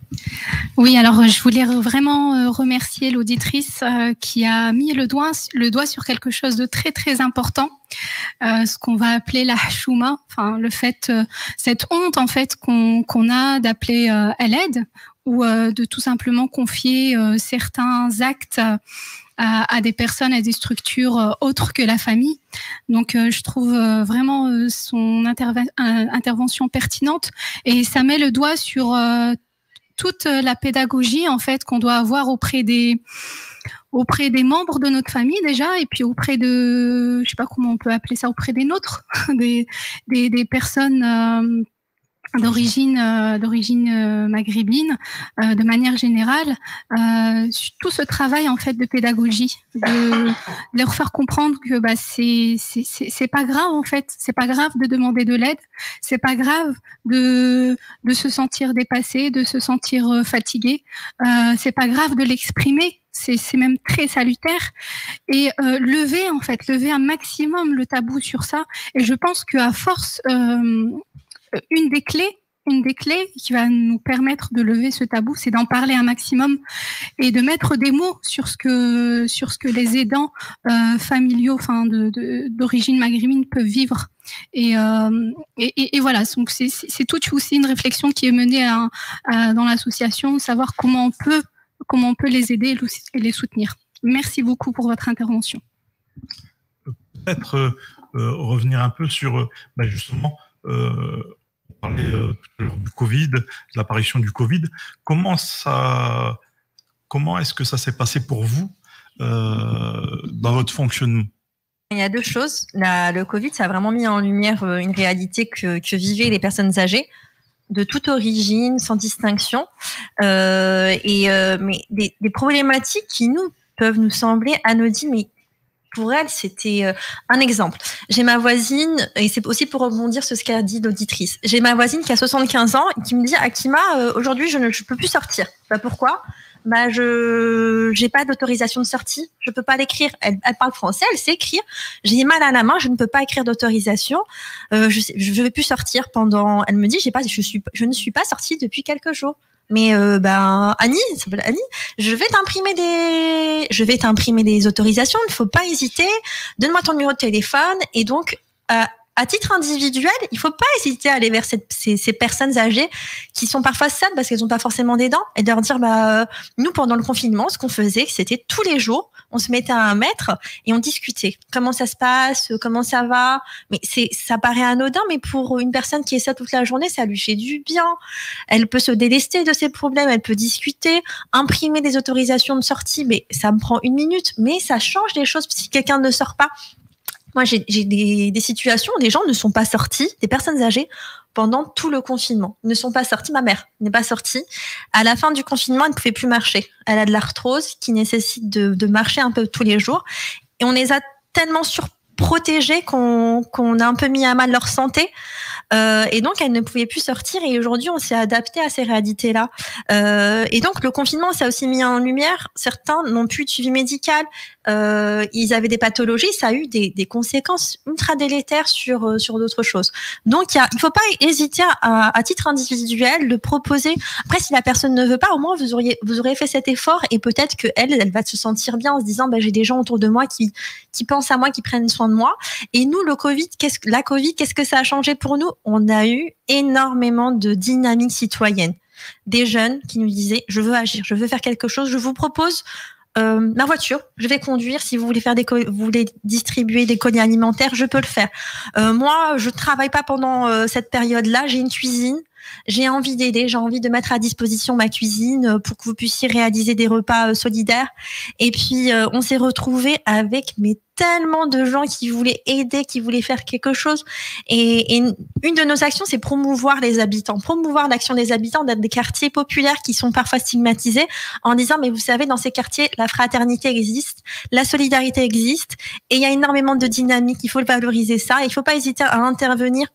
Oui, alors je voulais vraiment remercier l'auditrice qui a mis le doigt sur quelque chose de très très important, ce qu'on va appeler la chouma, enfin le fait, cette honte en fait qu'on a d'appeler à l'aide ou de tout simplement confier certains actes à des personnes, à des structures autres que la famille. Donc, je trouve vraiment son intervention pertinente et ça met le doigt sur toute la pédagogie en fait qu'on doit avoir auprès des membres de notre famille déjà et puis auprès de, je sais pas comment on peut appeler ça, auprès des nôtres, des personnes d'origine maghrébine, de manière générale, tout ce travail en fait de pédagogie, de leur faire comprendre que c'est pas grave en fait, c'est pas grave de demander de l'aide, c'est pas grave de se sentir dépassé, de se sentir fatigué, c'est pas grave de l'exprimer. C'est même très salutaire et lever un maximum le tabou sur ça. Et je pense qu'à force, une des clés qui va nous permettre de lever ce tabou, c'est d'en parler un maximum et de mettre des mots sur ce que les aidants familiaux, enfin d'origine maghrébine peuvent vivre. Et voilà, donc c'est toute aussi une réflexion qui est menée dans l'association, savoir comment on peut les aider et les soutenir. Merci beaucoup pour votre intervention. Peut-être revenir un peu sur justement, on parlait du Covid, de l'apparition du Covid. Comment est-ce que ça s'est passé pour vous dans votre fonctionnement? Il y a deux choses. Le Covid, ça a vraiment mis en lumière une réalité que vivaient les personnes âgées de toute origine, sans distinction, mais des problématiques qui peuvent nous sembler anodines, mais pour elle, c'était un exemple. J'ai ma voisine, et c'est aussi pour rebondir sur ce qu'a dit l'auditrice, j'ai ma voisine qui a 75 ans et qui me dit « Akima, aujourd'hui, je ne peux plus sortir. » Pourquoi ? Je n'ai pas d'autorisation de sortie, je peux pas l'écrire. Elle parle français, elle sait écrire. J'ai mal à la main, je ne peux pas écrire d'autorisation. Je vais plus sortir pendant. Elle me dit, je ne suis pas sortie depuis quelques jours. Mais Annie, ça s'appelle Annie, je vais t'imprimer des autorisations. Il ne faut pas hésiter. Donne-moi ton numéro de téléphone. Et donc à titre individuel, il faut pas hésiter à aller vers ces personnes âgées qui sont parfois seules parce qu'elles n'ont pas forcément des dents et de leur dire nous pendant le confinement, ce qu'on faisait, c'était tous les jours, on se mettait à 1 mètre et on discutait. Comment ça se passe, comment ça va. Mais ça paraît anodin, mais pour une personne qui est seule toute la journée, ça lui fait du bien. Elle peut se délester de ses problèmes, elle peut discuter, imprimer des autorisations de sortie, mais ça me prend 1 minute, mais ça change les choses si quelqu'un ne sort pas. Moi, j'ai des situations où les gens ne sont pas sortis, des personnes âgées, pendant tout le confinement. Ils ne sont pas sortis. Ma mère n'est pas sortie. À la fin du confinement, elle ne pouvait plus marcher. Elle a de l'arthrose qui nécessite de marcher un peu tous les jours. Et on les a tellement surprotégés qu'on a un peu mis à mal leur santé. Et donc, elle ne pouvait plus sortir. Et aujourd'hui, on s'est adapté à ces réalités-là. Et donc, le confinement, ça a aussi mis en lumière. Certains n'ont plus de suivi médical. Ils avaient des pathologies. Ça a eu des conséquences ultra délétères sur d'autres choses. Donc, il faut pas hésiter à titre individuel de proposer. Après, si la personne ne veut pas, au moins, vous aurez fait cet effort et peut-être que elle va se sentir bien en se disant, j'ai des gens autour de moi qui pensent à moi, qui prennent soin de moi. Et nous, la Covid, qu'est-ce que ça a changé pour nous? On a eu énormément de dynamique citoyenne. Des jeunes qui nous disaient, je veux agir, je veux faire quelque chose, je vous propose ma voiture, je vais conduire. Si vous voulez vous voulez distribuer des colis alimentaires, je peux le faire. Moi, je travaille pas pendant cette période-là, j'ai une cuisine. J'ai envie d'aider, j'ai envie de mettre à disposition ma cuisine pour que vous puissiez réaliser des repas solidaires. Et puis, on s'est retrouvés avec tellement de gens qui voulaient aider, qui voulaient faire quelque chose. Et une de nos actions, c'est promouvoir les habitants, promouvoir l'action des habitants dans des quartiers populaires qui sont parfois stigmatisés en disant, mais vous savez, dans ces quartiers, la fraternité existe, la solidarité existe et il y a énormément de dynamique. Il faut valoriser ça. Il ne faut pas hésiter à intervenir.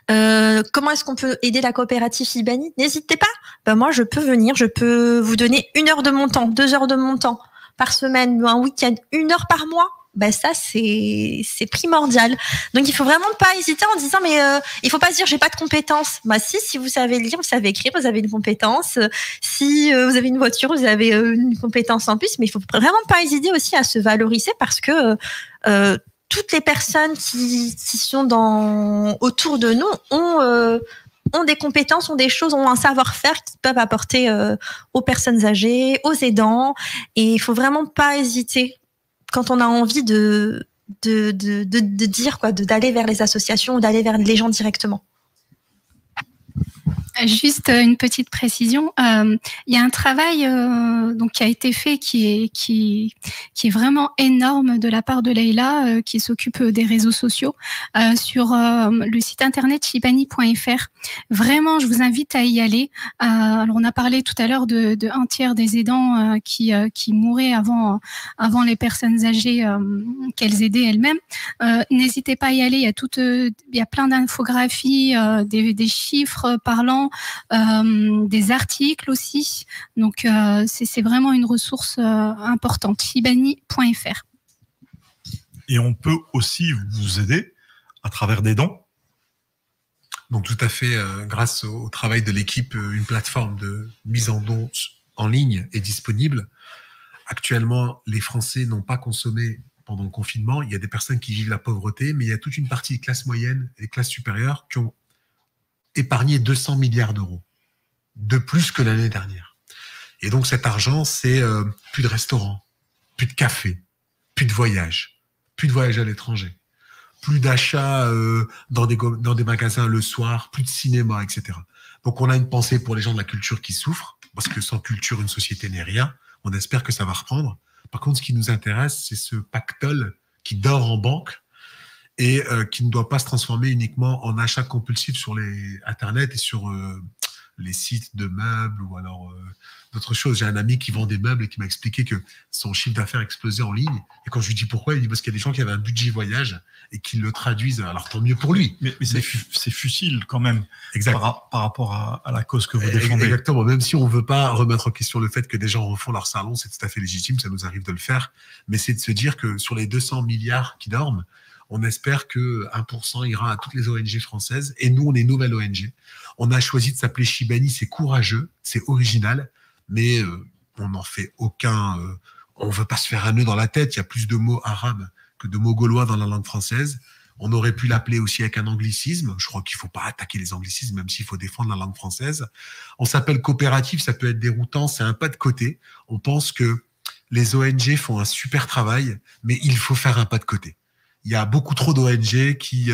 Comment est-ce qu'on peut aider la coopérative Chibani? N'hésitez pas. Moi, je peux venir, je peux vous donner 1 heure de mon temps, 2 heures de mon temps par semaine, un week-end, 1 heure par mois. Ça, c'est primordial. Donc, il faut vraiment pas hésiter en disant, mais il faut pas se dire, j'ai pas de compétences. Si vous savez lire, vous savez écrire, vous avez une compétence. Si vous avez une voiture, vous avez une compétence en plus. Mais il faut vraiment pas hésiter aussi à se valoriser parce que toutes les personnes qui sont autour de nous ont des compétences, ont des choses, ont un savoir-faire qui peuvent apporter aux personnes âgées, aux aidants. Et il faut vraiment pas hésiter quand on a envie de dire d'aller vers les associations ou d'aller vers les gens directement. Juste une petite précision. Il y a un travail qui a été fait qui est vraiment énorme de la part de Leïla qui s'occupe des réseaux sociaux sur le site internet chibani.fr. Vraiment, je vous invite à y aller. Alors, on a parlé tout à l'heure de 1/3 des aidants qui mouraient avant les personnes âgées qu'elles aidaient elles-mêmes. N'hésitez pas à y aller. Il y a plein d'infographies, des chiffres parlants. Des articles aussi, donc c'est vraiment une ressource importante. Chibani.fr. Et on peut aussi vous aider à travers des dons. Donc tout à fait, grâce au travail de l'équipe, une plateforme de mise en dons en ligne est disponible. Actuellement, les Français n'ont pas consommé pendant le confinement. Il y a des personnes qui vivent la pauvreté, mais il y a toute une partie des classes moyennes et des classes supérieures qui ont épargné 200 milliards d'euros, de plus que l'année dernière. Et donc cet argent, c'est plus de restaurants, plus de café, plus de voyages à l'étranger, plus d'achats dans des magasins le soir, plus de cinéma, etc. Donc on a une pensée pour les gens de la culture qui souffrent, parce que sans culture, une société n'est rien. On espère que ça va reprendre. Par contre, ce qui nous intéresse, c'est ce pactole qui dort en banque et qui ne doit pas se transformer uniquement en achat compulsif sur les Internet et sur les sites de meubles ou alors d'autres choses. J'ai un ami qui vend des meubles et qui m'a expliqué que son chiffre d'affaires explosait en ligne. Et quand je lui dis pourquoi, il dit parce qu'il y a des gens qui avaient un budget voyage et qui le traduisent. Alors tant mieux pour lui. Mais c'est futile quand même par rapport à la cause que vous défendez. défendez. Exactement. Même si on ne veut pas remettre en question le fait que des gens refont leur salon, c'est tout à fait légitime, ça nous arrive de le faire. Mais c'est de se dire que sur les 200 milliards qui dorment, on espère que 1% ira à toutes les ONG françaises. Et nous, on est une nouvelle ONG. On a choisi de s'appeler Shibani. C'est courageux, c'est original, mais on n'en fait aucun... on ne veut pas se faire un nœud dans la tête. Il y a plus de mots arabes que de mots gaulois dans la langue française. On aurait pu l'appeler aussi avec un anglicisme. Je crois qu'il ne faut pas attaquer les anglicismes, même s'il faut défendre la langue française. On s'appelle coopérative, ça peut être déroutant, c'est un pas de côté. On pense que les ONG font un super travail, mais il faut faire un pas de côté. Il y a beaucoup trop d'ONG qui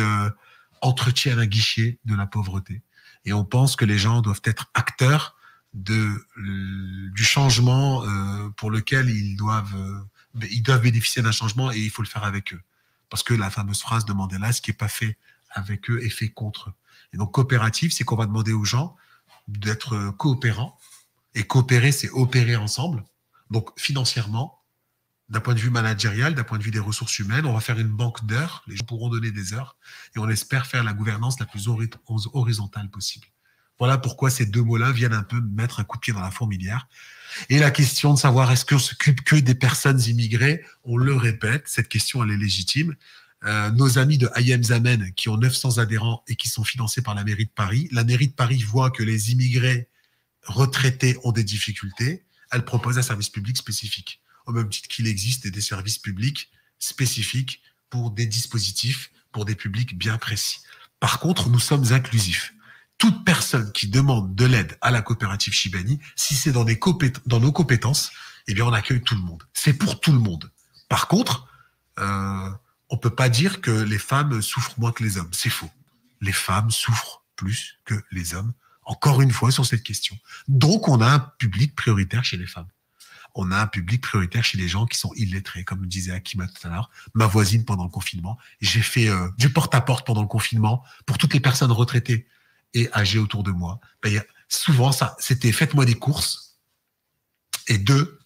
entretiennent un guichet de la pauvreté. Et on pense que les gens doivent être acteurs du changement pour lequel ils doivent bénéficier d'un changement et il faut le faire avec eux. Parce que la fameuse phrase de Mandela, ce qui n'est pas fait avec eux est fait contre eux. Et donc coopérative, c'est qu'on va demander aux gens d'être coopérants. Et coopérer, c'est opérer ensemble. Donc financièrement, d'un point de vue managérial, d'un point de vue des ressources humaines, on va faire une banque d'heures. Les gens pourront donner des heures et on espère faire la gouvernance la plus horizontale possible. Voilà pourquoi ces deux mots-là viennent un peu mettre un coup de pied dans la fourmilière. Et la question de savoir est-ce qu'on s'occupe que des personnes immigrées, on le répète, cette question elle est légitime. Nos amis de Hayem Zamen qui ont 900 adhérents et qui sont financés par la mairie de Paris, la mairie de Paris voit que les immigrés retraités ont des difficultés, elle propose un service public spécifique. Au même titre qu'il existe des services publics spécifiques pour des dispositifs, pour des publics bien précis. Par contre, nous sommes inclusifs. Toute personne qui demande de l'aide à la coopérative Shibani, si c'est dans nos compétences, eh bien, on accueille tout le monde. C'est pour tout le monde. Par contre, on peut pas dire que les femmes souffrent moins que les hommes. C'est faux. Les femmes souffrent plus que les hommes. Encore une fois, sur cette question. Donc, on a un public prioritaire chez les femmes. On a un public prioritaire chez les gens qui sont illettrés, comme me disait Akima tout à l'heure, ma voisine pendant le confinement. J'ai fait du porte-à-porte pendant le confinement pour toutes les personnes retraitées et âgées autour de moi. Ben, souvent, ça, c'était faites-moi des courses et 2,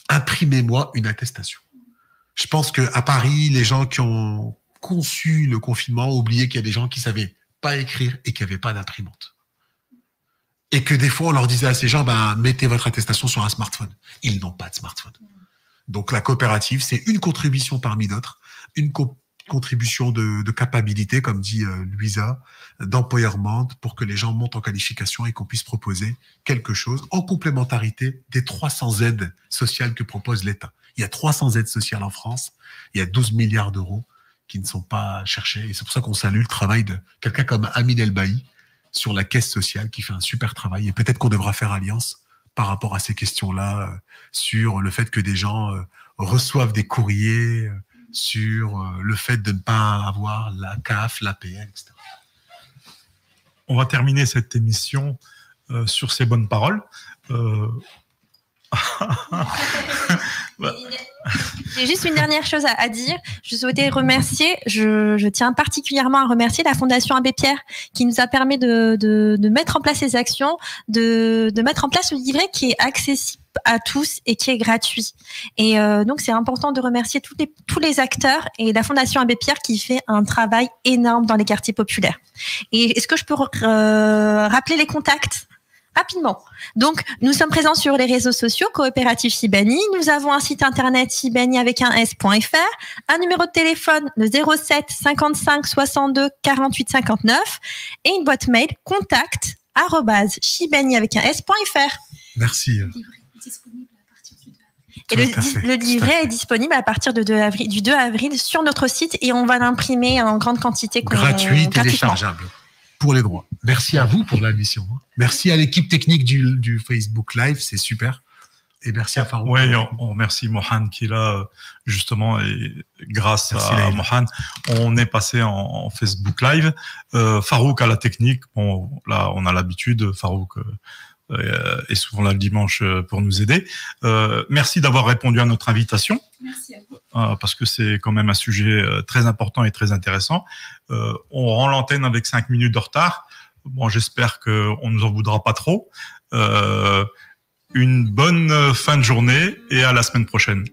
imprimez-moi une attestation. Je pense qu'à Paris, les gens qui ont conçu le confinement ont oublié qu'il y a des gens qui savaient pas écrire et qui n'avaient pas d'imprimante. Et que des fois, on leur disait à ces gens, ben, mettez votre attestation sur un smartphone. Ils n'ont pas de smartphone. Donc, la coopérative, c'est une contribution parmi d'autres, une contribution de capacité, comme dit Louisa, d'empowerment pour que les gens montent en qualification et qu'on puisse proposer quelque chose en complémentarité des 300 aides sociales que propose l'État. Il y a 300 aides sociales en France. Il y a 12 milliards d'euros qui ne sont pas cherchés. Et c'est pour ça qu'on salue le travail de quelqu'un comme Amin Elbaï sur la caisse sociale qui fait un super travail. Et peut-être qu'on devra faire alliance par rapport à ces questions-là, sur le fait que des gens reçoivent des courriers, sur le fait de ne pas avoir la CAF, l'APL, etc. On va terminer cette émission sur ces bonnes paroles. J'ai juste une dernière chose à dire. Je souhaitais remercier, je tiens particulièrement à remercier la Fondation Abbé Pierre qui nous a permis de mettre en place ces actions, de mettre en place le livret qui est accessible à tous et qui est gratuit. Et donc c'est important de remercier tous les acteurs et la Fondation Abbé Pierre qui fait un travail énorme dans les quartiers populaires. Et est-ce que je peux rappeler les contacts ? Rapidement. Donc, nous sommes présents sur les réseaux sociaux, Coopérative Shibani. Nous avons un site internet shibani avec un s.fr, un numéro de téléphone, le 07 55 62 48 59 et une boîte mail contact@shibani avec un s.fr. Merci. Et le livret est disponible à partir du 2 avril sur notre site et on va l'imprimer en grande quantité. Gratuit, téléchargeable. Pour les droits. Merci à vous pour la mission. Merci à l'équipe technique du Facebook Live, c'est super. Et merci à Farouk. Oui, on remercie Mohan qui est là, justement, et grâce à Mohan, on est passé en Facebook Live. Farouk à la technique. Bon, là, on a l'habitude. Farouk est souvent là le dimanche pour nous aider. Merci d'avoir répondu à notre invitation. Merci à vous. Parce que c'est quand même un sujet très important et très intéressant. On rend l'antenne avec 5 minutes de retard. Bon, j'espère qu'on ne nous en voudra pas trop. Une bonne fin de journée et à la semaine prochaine.